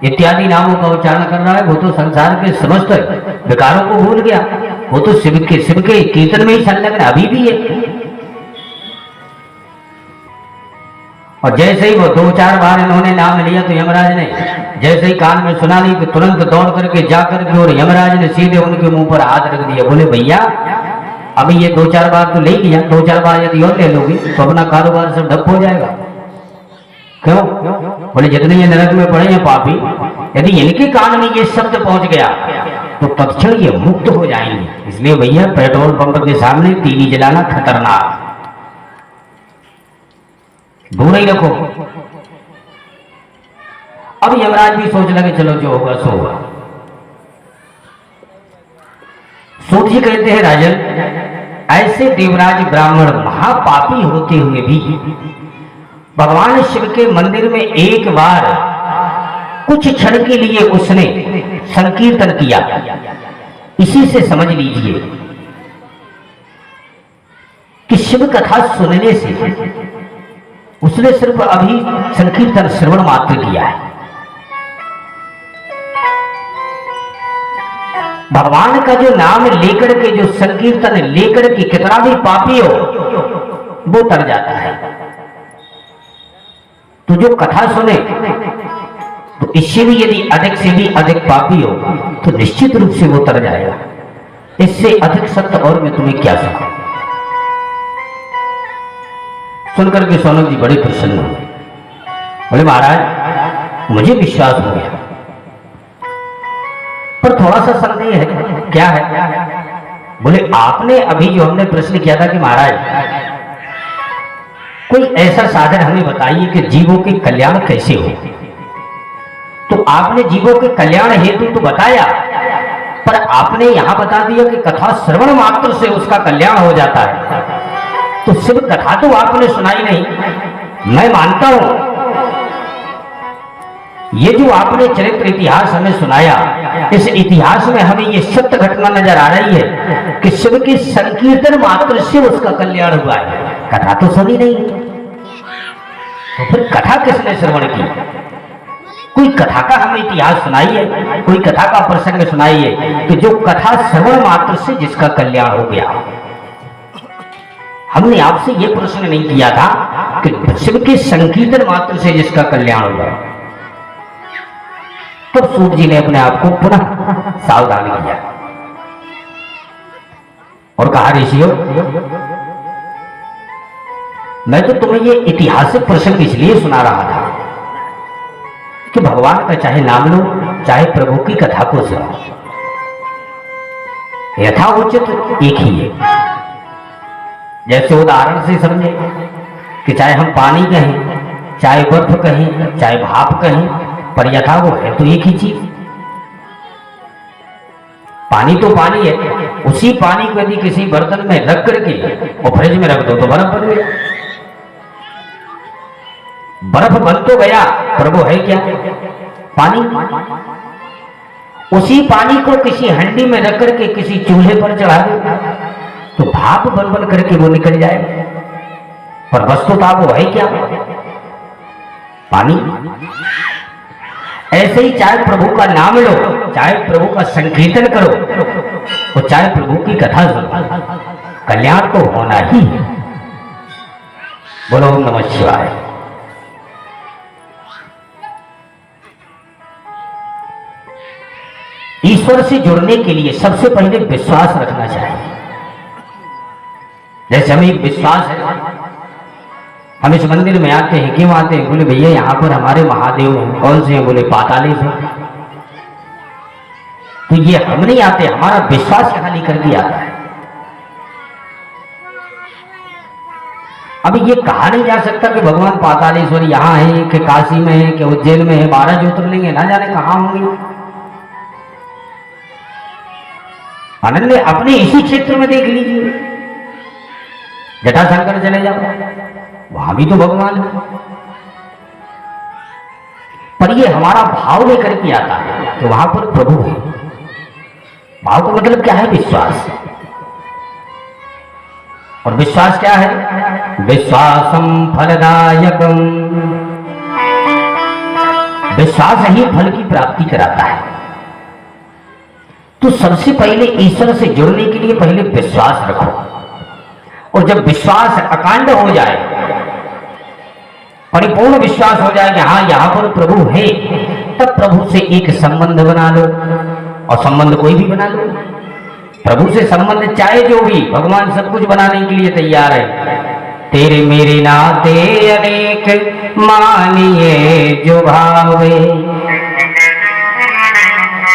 इत्यादि नामों का उच्चारण कर रहा है। वो तो संसार के समस्त विकारों को भूल गया। वो तो शिव के कीर्तन में ही संलग्न अभी भी है। और जैसे ही वो 2-4 बार इन्होंने नाम लिया तो यमराज ने जैसे ही कान में सुना ली तो तुरंत दौड़ करके जाकर के और यमराज ने सीधे उनके मुंह पर हाथ रख दिया। बोले भैया अभी ये 2-4 बार तो ले लिया, 2-4 बार यदि और ले लोगे तो अपना कारोबार सब ठप हो जाएगा। क्यों? बोले जितने ये नरक में पड़े हैं पापी, यदि इनके कान में ये शब्द पहुंच गया तो तत्क्षण ये मुक्त हो जाएंगे। इसलिए भैया पेट्रोल पंप के सामने तीली जलाना खतरनाक, दूर ही रखो। अब यमराज भी सोच लगे चलो जो होगा सो होगा। सूत जी कहते हैं राजन, ऐसे देवराज ब्राह्मण महापापी होते हुए भी भगवान शिव के मंदिर में एक बार कुछ क्षण के लिए उसने संकीर्तन किया। इसी से समझ लीजिए कि शिव कथा सुनने से उसने सिर्फ अभी संकीर्तन श्रवण मात्र किया है। भगवान का जो नाम लेकर के, जो संकीर्तन लेकर के कितना भी पापी हो वो तर जाता है। तो जो कथा सुने तो इससे भी यदि अधिक से भी अधिक पापी हो तो निश्चित रूप से वो तर जाएगा। इससे अधिक सत्य और मैं तुम्हें क्या सकूं। सुनकर के सोनक जी बड़े प्रसन्न हुए। बोले महाराज मुझे विश्वास हो गया, पर थोड़ा सा संदेह है। क्या है? बोले आपने अभी जो हमने प्रश्न किया था कि महाराज कोई ऐसा साधन हमें बताइए कि जीवों के कल्याण कैसे हो, तो आपने जीवों के कल्याण हेतु तो बताया, पर आपने यहां बता दिया कि कथा श्रवण मात्र से उसका कल्याण हो जाता है। तो शिव कथा तो आपने सुनाई नहीं। मैं मानता हूं ये जो आपने चरित्र इतिहास हमें सुनाया, इस इतिहास में हमें ये सत्य घटना नजर आ रही है कि शिव के संकीर्तन मात्र से उसका कल्याण हुआ है। कथा तो सुनी नहीं, तो फिर कथा किसने श्रवण की? कोई कथा का हमें इतिहास सुनाइए, कोई कथा का प्रसंग सुनाइए कि जो कथा श्रवण मात्र से जिसका कल्याण हो गया। हमने आपसे यह प्रश्न नहीं किया था कि शिव के संकीर्तन मात्र से जिसका कल्याण हुआ। तब सूत जी ने अपने आप को पुनः सावधान किया और कहा ऋषियों मैं तो तुम्हें ये ऐतिहासिक प्रसंग इसलिए सुना रहा था कि भगवान का चाहे नाम लो चाहे प्रभु की कथा को सुनो, यथाउचित एक ही है। जैसे उदाहरण से समझे कि चाहे हम पानी कहें, चाहे बर्फ कहें, चाहे भाप कहें, पर यथा वो है तो एक ही चीज। पानी तो पानी है, उसी पानी को यदि किसी बर्तन में रख करके और फ्रिज में रख दो तो बर्फ बन गया। बर्फ बन तो गया पर वो है क्या? पानी। उसी पानी को किसी हंडी में रख करके किसी चूल्हे पर चढ़ा दो तो भाप बन बन करके वो निकल जाए, पर वस्तुतः वो है क्या? पानी। ऐसे ही चाहे प्रभु का नाम लो, चाहे प्रभु का संकीर्तन करो और चाहे प्रभु की कथा सुनो, कल्याण तो होना ही है। बोलो ओम नमः शिवाय। ईश्वर से जुड़ने के लिए सबसे पहले विश्वास रखना चाहिए। जैसे हमें एक विश्वास है, हम इस मंदिर में आते हैं, क्यों आते हैं? बोले भैया यहाँ पर हमारे महादेव हैं। कौन से हैं? बोले पातालेश हैं। तो ये हम नहीं आते, हमारा विश्वास यहाँ लेकर के आता है। अभी ये कहा नहीं जा सकता कि भगवान पातालेश्वर यहाँ है, कि काशी में है, कि उज्जैन में है, 12 ज्योतिर्लिंग है, ना जाने कहाँ होंगे। अनन्य अपने इसी क्षेत्र में देख लीजिए, जटाशंकर चले जाओ, वहां भी तो भगवान है। पर ये हमारा भाव लेकर के आता है कि वहां पर प्रभु है। भाव का मतलब क्या है? विश्वास। और विश्वास क्या है? विश्वासम फलदायकम। विश्वास ही फल की प्राप्ति कराता है। तो सबसे पहले ईश्वर से जुड़ने के लिए पहले विश्वास रखो, और जब विश्वास अकांड हो जाए, परिपूर्ण विश्वास हो जाए कि हाँ यहाँ पर प्रभु है, तब प्रभु से एक संबंध बना लो। और संबंध कोई भी बना लो, प्रभु से संबंध चाहे जो भी, भगवान सब कुछ बनाने के लिए तैयार है। तेरे मेरे नाते अनेक मानिए जो भावे,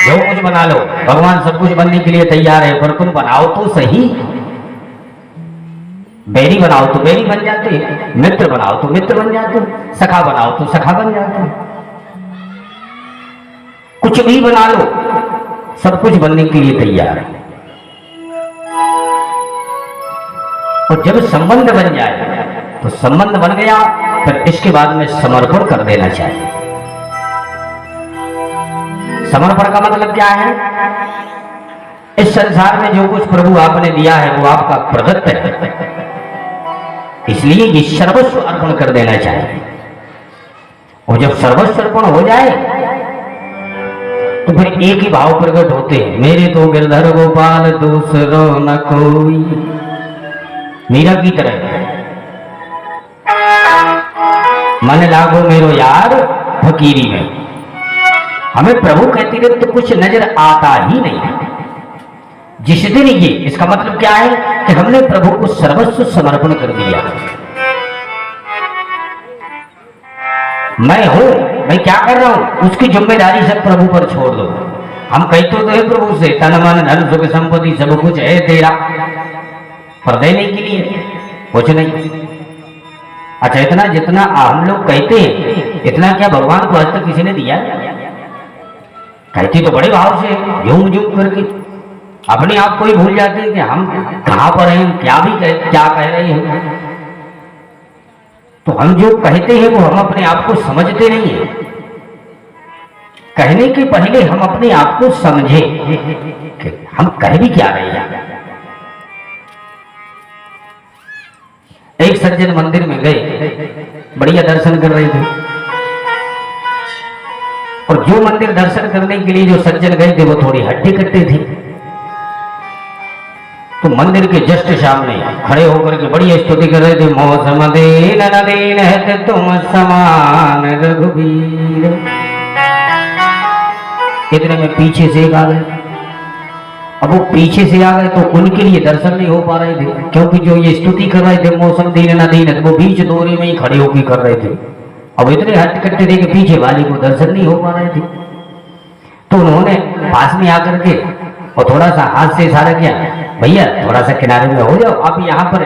जो कुछ बना लो, भगवान सब कुछ बनने के लिए तैयार है। पर तुम बनाओ तो सही। बैरी बनाओ तो बैरी बन जाते, मित्र बनाओ तो मित्र बन जाते, सखा बनाओ तो सखा बन जाते। कुछ भी बना लो, सब कुछ बनने के लिए तैयार है। और जब संबंध बन जाए, तो संबंध बन गया, फिर इसके बाद में समर्पण कर देना चाहिए। समर्पण का मतलब क्या है? इस संसार में जो कुछ प्रभु आपने दिया है वो आपका प्रदत्त है, इसलिए ये सर्वस्व अर्पण कर देना चाहिए। और जब सर्वस्व अर्पण हो जाए, तो फिर एक ही भाव प्रकट होते हैं, मेरे तो गिरधर गोपाल दूसरो न कोई। मीरा की तरह मन लागो मेरो यार फकीरी में। हमें प्रभु कहते रहे तो कुछ नजर आता ही नहीं। जिस दिन ये, इसका मतलब क्या है कि हमने प्रभु को सर्वस्व समर्पण कर दिया। मैं हूं, मैं क्या कर रहा हूं, उसकी जिम्मेदारी सब प्रभु पर छोड़ दो। हम कहते तो है प्रभु से, तन मन धन सुख संपत्ति सब कुछ है तेरा, पर देने के लिए कुछ नहीं। अच्छा, इतना जितना हम लोग कहते हैं, इतना क्या भगवान को आज तक किसी ने दिया? कहते तो बड़े भाव से, झूम झूम करके अपने आप को ही भूल जाते हैं कि हम कहां पर हैं, क्या कह रहे हैं। तो हम जो कहते हैं वो हम अपने आप को समझते नहीं है। कहने के पहले हम अपने आप को समझे कि हम कह भी क्या रहे हैं। एक सज्जन मंदिर में गए, बढ़िया दर्शन कर रहे थे, और जो मंदिर दर्शन करने के लिए जो सज्जन गए थे वो थोड़ी हट्टे कट्टे थे। तो मंदिर के जस्ट सामने खड़े होकर के बड़ी स्तुति कर रहे थे, मौसम दीन न दीन है तुम समान रघुबीर। इतने में पीछे से एक आ गए। अब वो पीछे से आ गए तो उनके लिए दर्शन नहीं हो पा रहे थे, क्योंकि जो ये स्तुति कर रहे थे मौसम दीन न दीन है, वो बीच दोरे में ही खड़े होकर कर रहे थे। अब इतने हट कट्टे थे कि पीछे वाले को दर्शन नहीं हो पा रहे थे। तो उन्होंने पास में आकर के और थोड़ा सा हाथ से इशारा किया, भैया थोड़ा सा किनारे में हो जाओ, आप यहाँ पर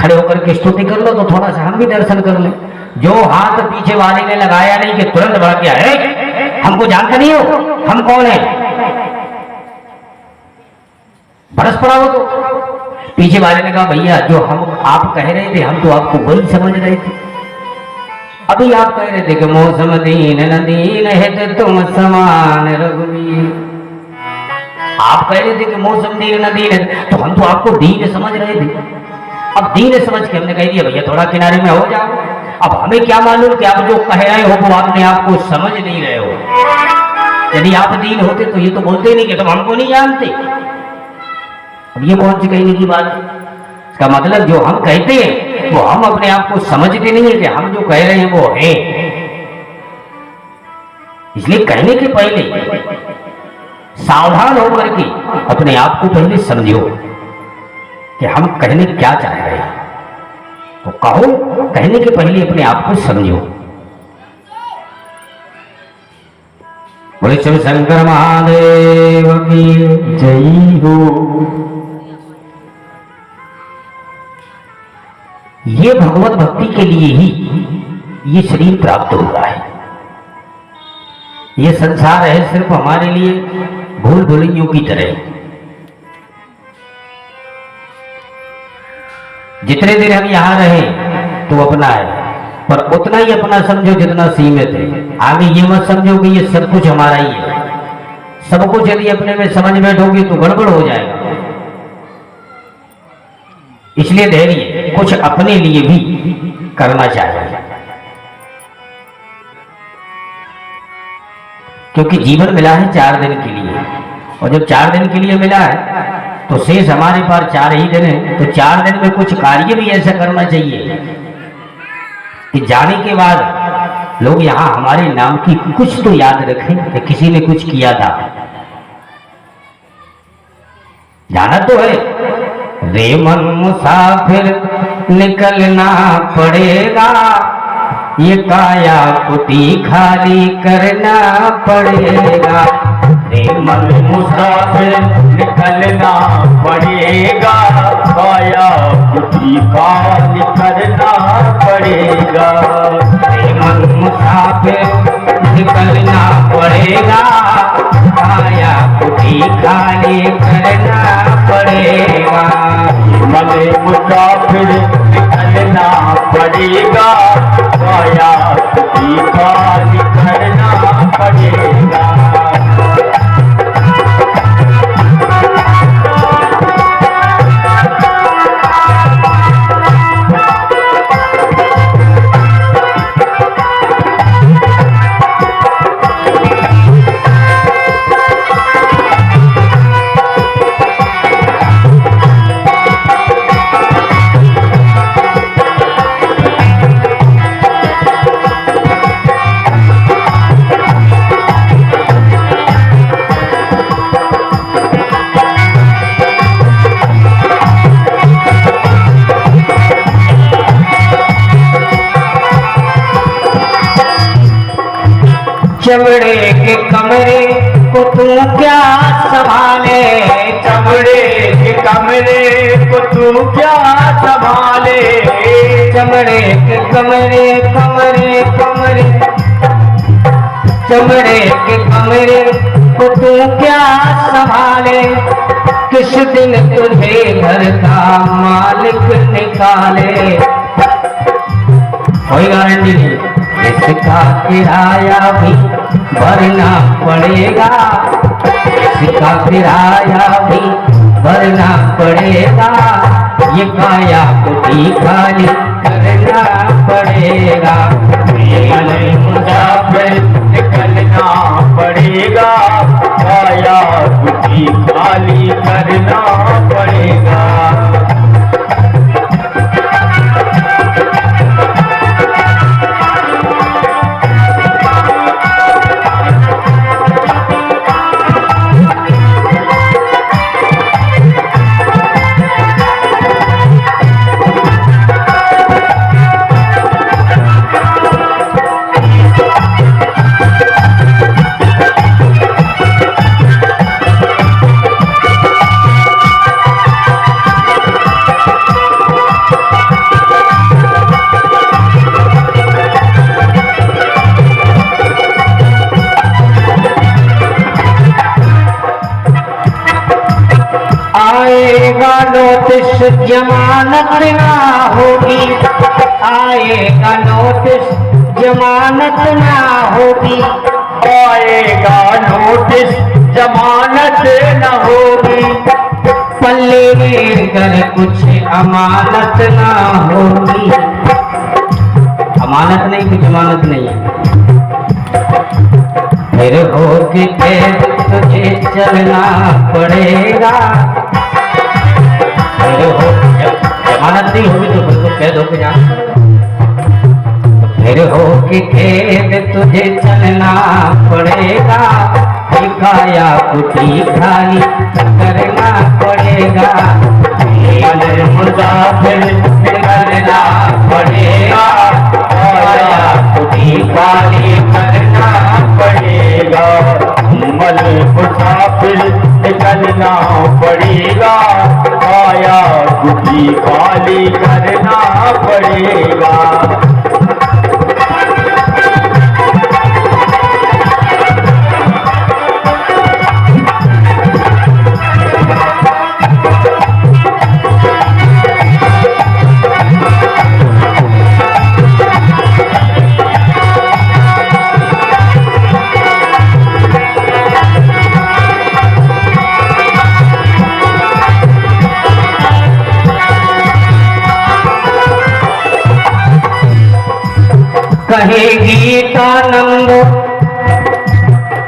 खड़े होकर के स्तुति कर लो तो थोड़ा सा हम भी दर्शन कर लें। जो हाथ पीछे वाले ने लगाया नहीं कि तुरंत बढ़ गया, है हमको जानते नहीं हो, हम कौन है, बरस पड़ा हो। तो पीछे वाले ने कहा, भैया जो हम आप कह रहे थे हम तो आपको वही समझ रहे थे। अभी आप कह रहे थे कि मौसम दीन न दीन है तुम समान रघुवीर। आप कह रहे थे कि मौसम दीन न दीन है, तो हम तो आपको दीन समझ रहे थे। अब दीन समझ के हमने कह दिया, भैया थोड़ा किनारे में हो जाओ। अब हमें क्या मालूम कि आप जो कह रहे हो वो आपने आपको समझ नहीं रहे हो। यदि आप दीन होते तो ये तो बोलते ही नहीं कि तुम हमको नहीं जानते। अब ये कौन सी कहने की बात है? इसका मतलब जो हम कहते हैं वो हम अपने आप को समझते नहीं है कि हम जो कह रहे हैं वो है। इसलिए कहने के पहले सावधान होकर के अपने आप को पहले समझो कि हम कहने क्या चाह रहे हैं। तो कहो, कहने के पहले अपने आप को समझो। बोले शिव शंकर महादेव की जय हो। ये भगवत भक्ति के लिए ही ये शरीर प्राप्त हुआ है। ये संसार है सिर्फ हमारे लिए भूल भुलैयों की तरह। जितने दिन हम यहां रहे तो अपना है, पर उतना ही अपना समझो जितना सीमित है। आगे ये मत समझो कि ये सब कुछ हमारा ही है। सब कुछ यदि अपने में समझ बैठोगे तो गड़बड़ हो जाएगा। इसलिए धैर्य कुछ अपने लिए भी करना चाहिए, क्योंकि जीवन मिला है 4 दिन के लिए, और जब 4 दिन के लिए मिला है तो शेष हमारे पास 4 ही दिन है। तो 4 दिन में कुछ कार्य भी ऐसा करना चाहिए कि जाने के बाद लोग यहां हमारे नाम की कुछ तो याद रखें कि किसी ने कुछ किया था। जाना तो है, रे मन मुसाफिर निकलना पड़ेगा, ये काया कुटी खाली करना पड़ेगा। रे मन मुसाफिर निकलना पड़ेगा, काया कुटी खाली करना पड़ेगा। रे मन मुसाफिर निकलना पड़ेगा, काया कुटी खाली करना पड़ेगा। मन मुसाफिर निकलना पड़ेगा, काया कुटी खाली करना पड़ेगा। चमड़े के कमरे को तू क्या संभाले, चमड़े के कमरे को तू क्या संभाले। चमड़े के कमरे कमरे कमरे, चमड़े के कमरे को तू क्या संभाले। किस दिन तुझे घर का मालिक निकाले। कोई गारंटी नहीं, इसका किराया भी भरना पड़ेगा, इसका किराया भी भरना पड़ेगा। ये काया कुटी खाली करना पड़ेगा। मन मुसाफिर निकलना पड़ेगा, काया कुटी खाली करना पड़ेगा। आएगा नोटिस जमानत ना होगी, आएगा नोटिस जमानत ना होगी। आएगा नोटिस जमानत न होगी। पल्ले कर कुछ अमानत ना होगी। अमानत नहीं कुछ जमानत नहीं है। फिर हो के कैद तुझे चलना पड़ेगा। फिर हो जमानत नहीं होगी तो फिर तो कैद होके जाना पड़ेगा। फिर हो के कैद तुझे चलना पड़ेगा। काया कुटी खाली करना पड़ेगा। मुसाफिर निकलना पड़ेगा, काया कुटी खाली करना पड़ेगा। कुटी खाली करना पड़ेगा। कहे गीतानंद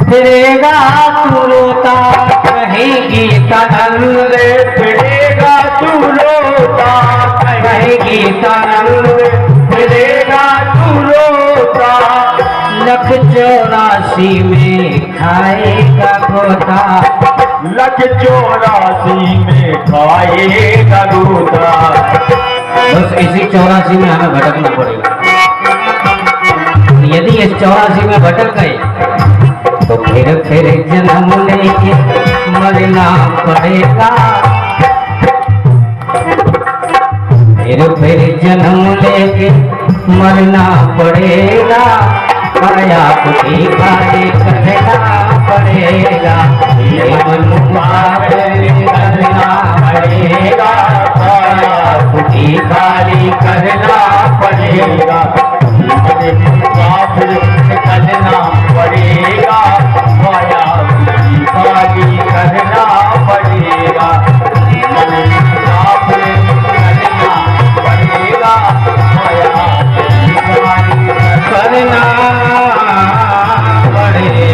फिरेगा तू रोता, कहे गीतानंद फिरेगा तू रोता, कहे गीतानंद फिरेगा तू रोता। 184 में खाएगा गोता, 184 में खाएगा गोता। बस इसी 84 में हमें भटकना पड़ेगा। यदि इस 84 में भटक गए तो फिर जन्म लेके मरना पड़ेगा, फिर जन्म लेके मरना पड़ेगा, माया कुटी खाली करना पड़ेगा, करना पड़ेगा, माया कुटी खाली करना पड़ेगा। मुसाफिर निकलना पड़ेगा, माया कुटी खाली करना पड़ेगा। मुसाफिर निकलना पड़ेगा, माया कुटी खाली करना पड़ेगा।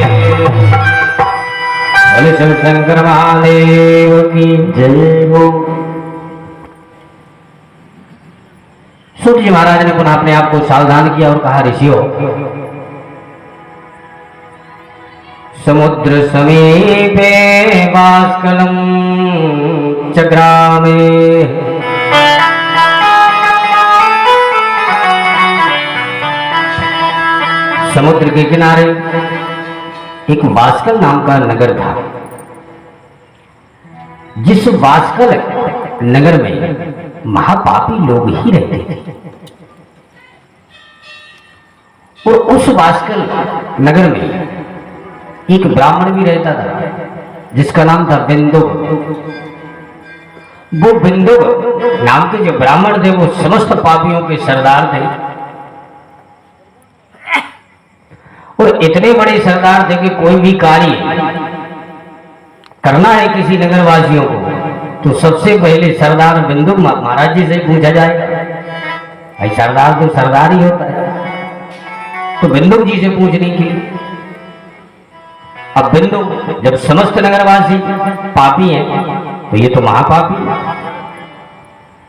बोले शिव शंकर महादेव की जय हो। सूत जी महाराज ने पुनः अपने आप को सावधान किया और कहा, ऋषियों, समुद्र समीपे वास्कलम चग्रामे, समुद्र के किनारे एक वास्कल नाम का नगर था। जिस वास्कल नगर में महापापी लोग ही रहते थे, और उस वास्कल नगर में एक ब्राह्मण भी रहता था जिसका नाम था बिंदुक। वो बिंदुक नाम के जो ब्राह्मण थे वो समस्त पापियों के सरदार थे, और इतने बड़े सरदार थे कि कोई भी कार्य करना है किसी नगरवासियों को तो सबसे पहले सरदार बिंदुक महाराज जी से पूछा जाएगा। भाई सरदार तो सरदार ही होता है, तो बिंदुक जी से पूछने के लिए। अब बिंदुक जब समस्त नगरवासी पापी हैं तो ये तो महापापी,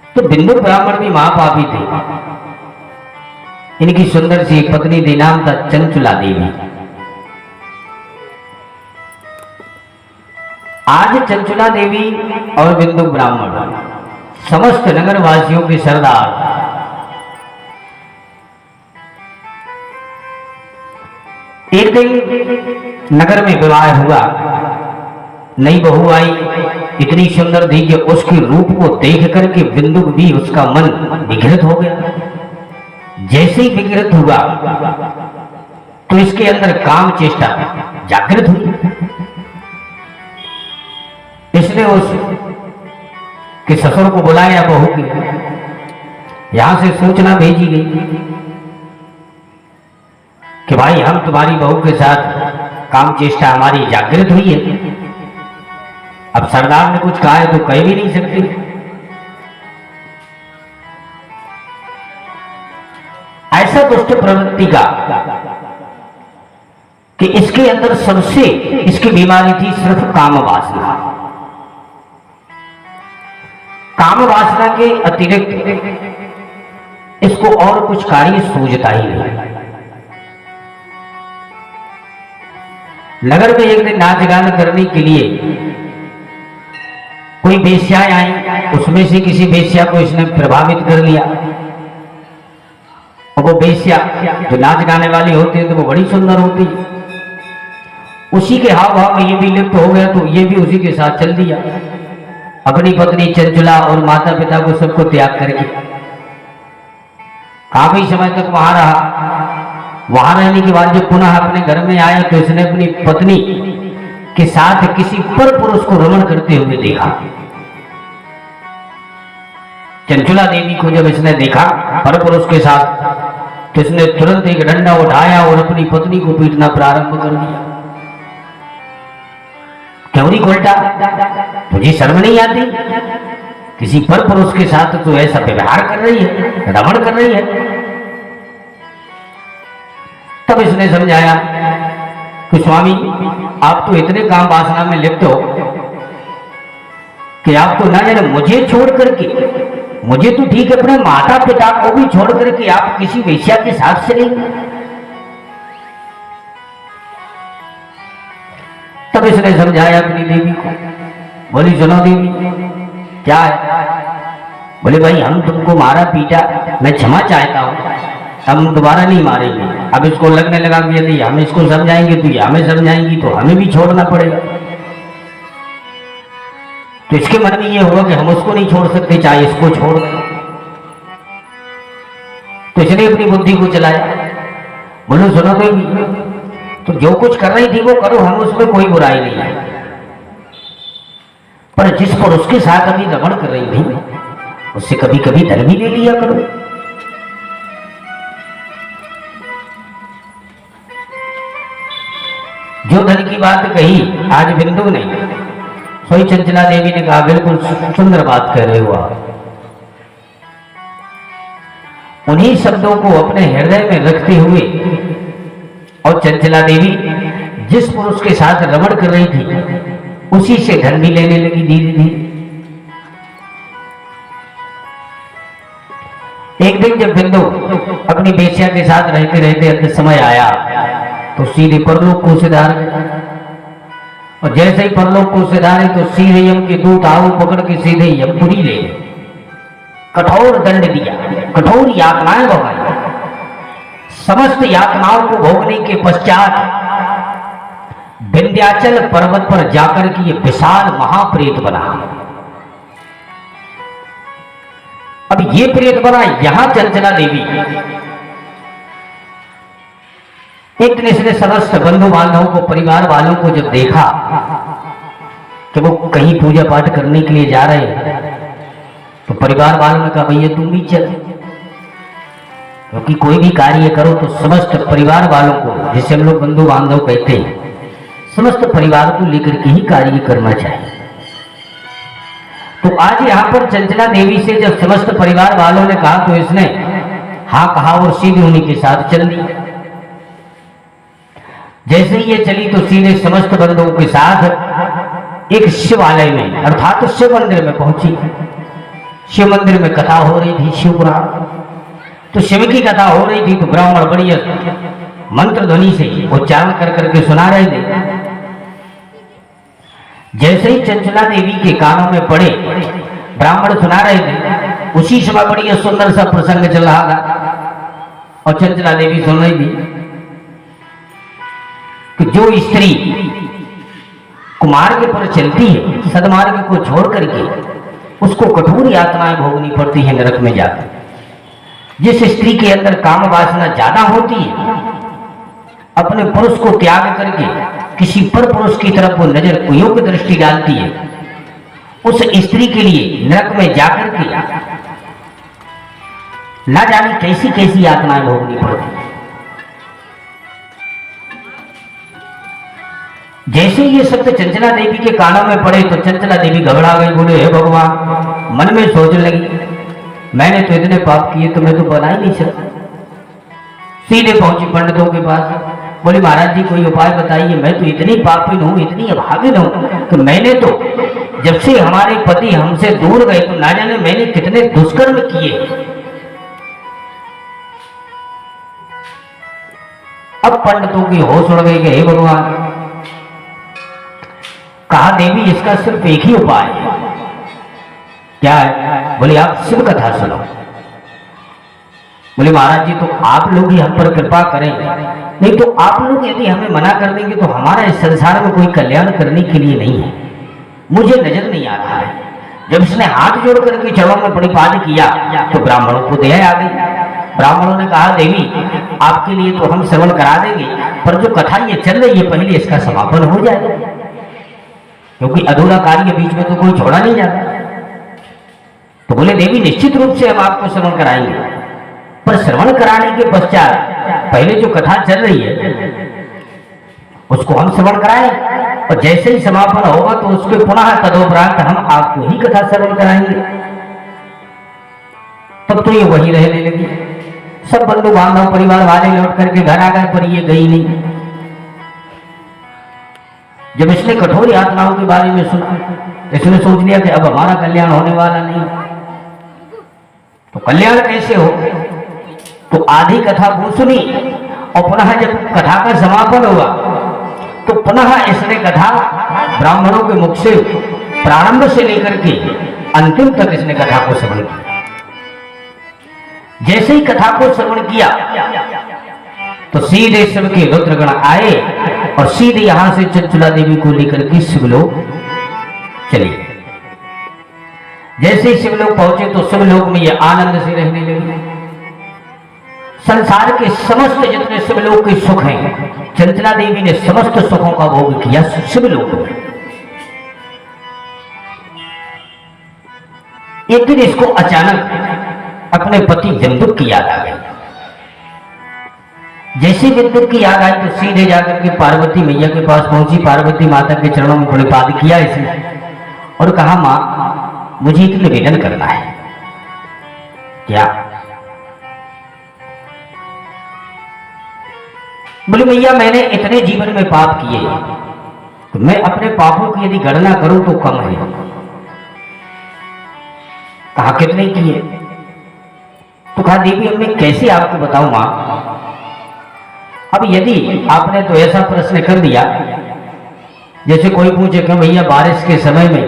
तो बिंदुक ब्राह्मण भी महापापी थे। इनकी सुंदर सी पत्नी थी, नाम था चंचुला देवी। आज चंचुला देवी और बिंदुक ब्राह्मण समस्त नगरवासियों के सरदार। एक दिन नगर में विवाह हुआ, नई बहू आई, इतनी सुंदर थी कि उसके रूप को देख करके बिंदुक भी उसका मन विकृत हो गया। जैसे ही विकृत हुआ तो इसके अंदर काम चेष्टा जागृत हुई। इसने उस के ससुर को बुलाया, बहू के यहां से सूचना भेजी गई कि भाई हम तुम्हारी बहू के साथ काम चेष्टा हमारी जागृत हुई है। अब सरदार ने कुछ कहा है तो कह भी नहीं सकते। ऐसा दुष्ट प्रवृत्ति का कि इसके अंदर सबसे इसकी बीमारी थी सिर्फ काम वासना। काम वासना के अतिरिक्त इसको और कुछ कार्य सूझता ही नहीं। नगर में एक दिन नाच गान करने के लिए कोई वेश्याएं आई, उसमें से किसी वेश्या को इसने प्रभावित कर लिया। और वो वेश्या जो नाच गाने वाली होती है तो वो बड़ी सुंदर होती है। उसी के हाव भाव में ये भी लिप्त हो गया तो ये भी उसी के साथ चल दिया। अपनी पत्नी चंचला और माता पिता को सबको त्याग करके काफी समय तक वहां रहा। वहां रहने के बाद जब पुनः अपने घर में आया तो इसने अपनी पत्नी के साथ किसी पर पुरुष को रमण करते हुए देखा। चंचला देवी को जब इसने देखा पर पुरुष के साथ, तो इसने तुरंत एक डंडा उठाया और अपनी पत्नी को पीटना प्रारंभ कर दिया। क्यों नहीं उल्टा, तुझे शर्म नहीं आती? किसी पर पुरुष के साथ तो ऐसा व्यवहार कर रही है, रमण कर रही है। तब इसने समझाया कि स्वामी, आप तो इतने काम वासना में लिप्त हो कि आप तो ना जाने मुझे छोड़ करके, मुझे तो ठीक है, अपने माता पिता को भी छोड़ करके आप किसी वेश्या के साथ चलेंगे। तब इसने समझाया अपनी देवी को, बोली सुनो देवी, क्या है? बोले भाई, हम तुमको मारा पीटा, मैं क्षमा चाहता हूं, हम दोबारा नहीं मारेंगे। अब इसको लगने लगा कि यदि हम इसको समझाएंगे तो ये हमें समझाएंगी, तो हमें भी छोड़ना पड़ेगा। तो इसके मन में ये हुआ कि हम उसको नहीं छोड़ सकते, चाहे इसको छोड़ दें। तो इसने अपनी बुद्धि को चलाया, बोलो सुनो देवी, तो जो कुछ कर रही थी वो करो, हम उसमें कोई बुराई नहीं है, पर जिस पर उसके साथ अभी रमण कर रही थी उससे कभी कभी धन भी ले लिया करो। जो धन की बात कही आज बिंदु ने, सोई चंचला देवी ने कहा, बिल्कुल सुंदर बात कह रहे हो आप। उन्हीं शब्दों को अपने हृदय में रखते हुए और चंचला देवी जिस पुरुष के साथ रमण कर रही थी उसी से धन भी लेने लगी धीरे धीरे। एक दिन जब बिंदु अपनी बेश्या के साथ रहते रहते अंत समय आया तो सीधे परलोक को सिधार गए, और जैसे ही परलोक को सिधारे तो सीधे यम के दूत आऊ पकड़ के सीधे यमपुरी ले गए। कठोर दंड दिया, कठोर यातनाएं भोगाई। समस्त यातनाओं को भोगने के पश्चात विंध्याचल पर्वत पर जाकर के ये विशाल महाप्रेत बना। अब ये प्रेत बना यहां चंचला देवी। एक दिन इसने समस्त बंधु बांधवों को, परिवार वालों को जब देखा कि वो कहीं पूजा पाठ करने के लिए जा रहे हैं, तो परिवार वालों ने कहा, भैया तुम भी चल, क्योंकि कोई भी कार्य करो तो समस्त परिवार वालों को, जिसे हम लोग बंधु बांधव कहते हैं, समस्त परिवार को लेकर के ही कार्य करना चाहिए। तो आज यहां पर चंचला देवी से जब समस्त परिवार वालों ने कहा तो इसने हाँ कहा और सीधे उन्हीं के साथ चल दी। जैसे ही ये चली तो सीधे समस्त बंधुओं के साथ एक शिवालय में अर्थात शिव मंदिर में पहुंची। शिव मंदिर में कथा हो रही थी, शिव पुराण। तो शिव की कथा हो रही थी तो ब्राह्मण बढ़िया मंत्र ध्वनि से उच्चारण कर करके सुना रहे थे। जैसे ही चंचला देवी के कानों में पड़े, ब्राह्मण सुना रहे थे, उसी समय बढ़िया सुंदर सा प्रसंग चल रहा था और चंचला देवी सुन रही थी कि जो स्त्री कुमार्ग पर चलती है, सदमार्ग को छोड़ करके उसको कठोर यातनाएं भोगनी पड़ती है नरक में जाकर। जिस स्त्री के अंदर काम वासना ज्यादा होती है, अपने पुरुष को त्याग करके किसी पर पुरुष की तरफ वो नजर कुयोग दृष्टि डालती है, उस स्त्री के लिए नरक में जाकर के ना जाने कैसी कैसी यातनाएं भोगनी पड़ती है। जैसे ये शब्द चंचला देवी के कानों में पड़े तो चंचला देवी घबरा गई, बोले हे भगवान, मन में सोचने लगी, मैंने तो इतने पाप किए तो मैं तो बना ही नहीं सकता। सीधे पहुंची पंडितों के पास, बोले महाराज जी कोई उपाय बताइए, मैं तो इतनी पापिन हूं, इतनी अभागिन हूं कि मैंने तो जब से हमारे पति हमसे दूर गए तो ना जाने मैंने कितने दुष्कर्म किए। अब पंडितों की होश उड़ गई कि हे भगवान, कहा देवी इसका सिर्फ एक ही उपाय है। क्या है? बोले आप शिव कथा सुनो। बोले महाराज जी तो आप लोग ही हम पर कृपा करें, नहीं तो आप लोग यदि हमें मना कर देंगे तो हमारा इस संसार में कोई कल्याण करने के लिए नहीं है। मुझे नजर नहीं आ रहा है, जब इसने हाथ जोड़ करके चरणों में प्रणिपात किया तो ब्राह्मणों को दया आ गई। ब्राह्मणों ने कहा, देवी आपके लिए तो हम श्रवण करा देंगे, पर जो कथा ये चल रही है पहले इसका समापन हो जाए, क्योंकि अधूरा कार्य बीच में तो कोई छोड़ा नहीं जाता। तो बोले, देवी निश्चित रूप से हम आपको श्रवण कराएंगे, पर श्रवण कराने के पश्चात पहले जो कथा चल रही है उसको हम श्रवण कराएं, और जैसे ही समापन होगा तो उसके पुनः तदोपरांत हम आपको ही कथा श्रवण कराएंगे। तब तो ये वही रहने लगी। सब बंधु बांधव परिवार वाले लौट करके घर आ गए, पर ये गई नहीं। जब इसने कठोर यातनाओं के बारे में सुना, इसने सोच लिया कि अब हमारा कल्याण होने वाला नहीं। तो कल्याण कैसे हो? तो आधी कथा वो सुनी, और पुनः जब कथा का समापन हुआ तो पुनः इसने कथा ब्राह्मणों के मुख से प्रारंभ से लेकर के अंतिम तक इसने कथा को श्रवण किया। जैसे ही कथा को श्रवण किया तो सीधे शिव के रुद्रगण आए और सीधे यहां से चंचला देवी को लेकर के शिवलोक चले गए। जैसे ही शिवलोक पहुंचे तो शिवलोक में ये आनंद से रहने लगे। संसार के समस्त जितने शिवलोक के सुख हैं, चंचला देवी ने समस्त सुखों का भोग किया शिवलोक में। एक दिन इसको अचानक अपने पति विंदुक की याद आ गई। जैसे विंदुक की याद आई तो सीधे जाकर के पार्वती मैया के पास पहुंची। पार्वती माता के चरणों में प्रणिपात किया इसने और कहा, मां मुझे एक निवेदन करना है। क्या? बोले, मैया मैंने इतने जीवन में पाप किए तो मैं अपने पापों की यदि गणना करूं तो कम है। कहा, कितने किए? तो कहा, देवी अब मैं कैसे आपको बताऊं मां। अब यदि आपने तो ऐसा प्रश्न कर दिया जैसे कोई पूछे कि भैया बारिश के समय में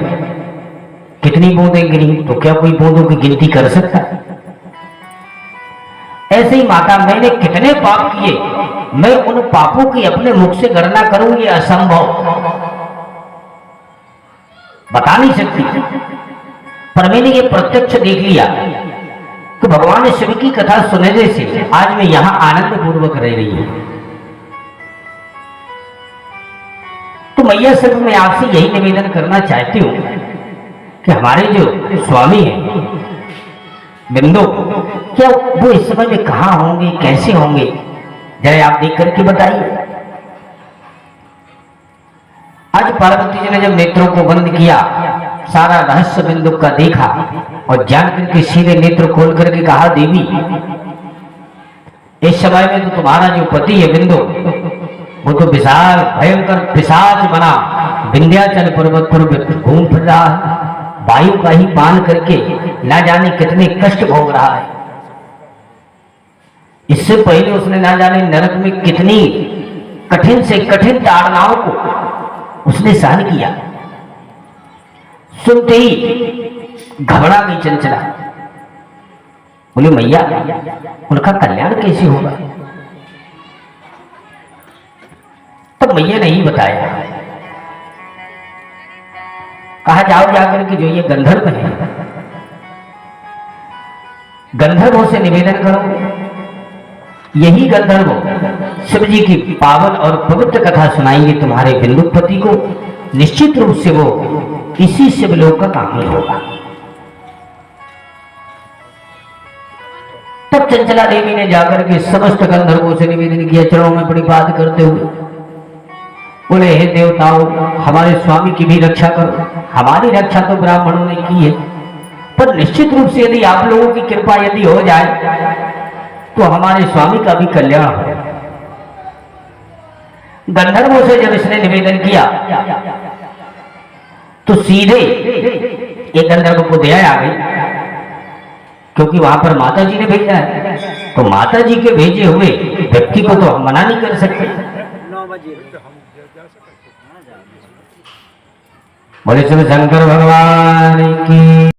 कितनी बूंदें गिरी, तो क्या कोई बूंदों की गिनती कर सकता है? ऐसे ही माता, मैंने कितने पाप किए, मैं उन पापों की अपने मुख से गणना करूं ये असंभव, बता नहीं सकती। पर मैंने ये प्रत्यक्ष देख लिया कि भगवान शिव की कथा सुनने से आज मैं यहां आनंद पूर्वक रह रही हूं। तो मैया सिर्फ मैं आपसे यही निवेदन करना चाहती हूं कि हमारे जो स्वामी हैं बिंदु, क्या वो इस समय में कहां होंगे, कैसे होंगे, जरा आप देख करके बताइए। आज पार्वती जी ने जब नेत्रों को बंद किया, सारा रहस्य बिंदु का देखा और जान करके सीधे नेत्र खोल करके कहा, देवी इस समय में तो तुम्हारा जो पति है बिंदु, वो तो विशाल भयंकर पिशाच बना विंध्याचल पर्वत पर घूम फिर रहा है, वायु का ही पान करके ना जाने कितने कष्ट भोग रहा है। इससे पहले उसने ना जाने नरक में कितनी कठिन से कठिन ताड़नाओं को उसने सहन किया। सुनते ही घबरा गई चंचला। बोले, मैया उनका कल्याण कैसे होगा? तब मैया ने ही बताया। कहा, जाओ जाकर के जो ये गंधर्व है, गंधर्वों से निवेदन करो, यही गंधर्व शिव जी की पावन और पवित्र कथा सुनाएंगे तुम्हारे बिंदुपति को। निश्चित रूप से वो इसी शिवलोक का कामी होगा। तब चंचला देवी ने जाकर के समस्त गंधर्वों से निवेदन किया, चरणों में प्रणिपात करते हुए बोले, हे देवताओं, हमारे स्वामी की भी रक्षा करो। हमारी रक्षा तो ब्राह्मणों ने की है, पर निश्चित रूप से यदि आप लोगों की कृपा यदि हो जाए तो हमारे स्वामी का भी कल्याण हो। गंधर्वों से जब इसने निवेदन किया तो सीधे एक गंधर्व को दया आ गई, क्योंकि वहां पर माता जी ने भेजा है, तो माता जी के भेजे हुए व्यक्ति को तो हम मना नहीं कर सकते। बोले शिव शंकर भगवान की।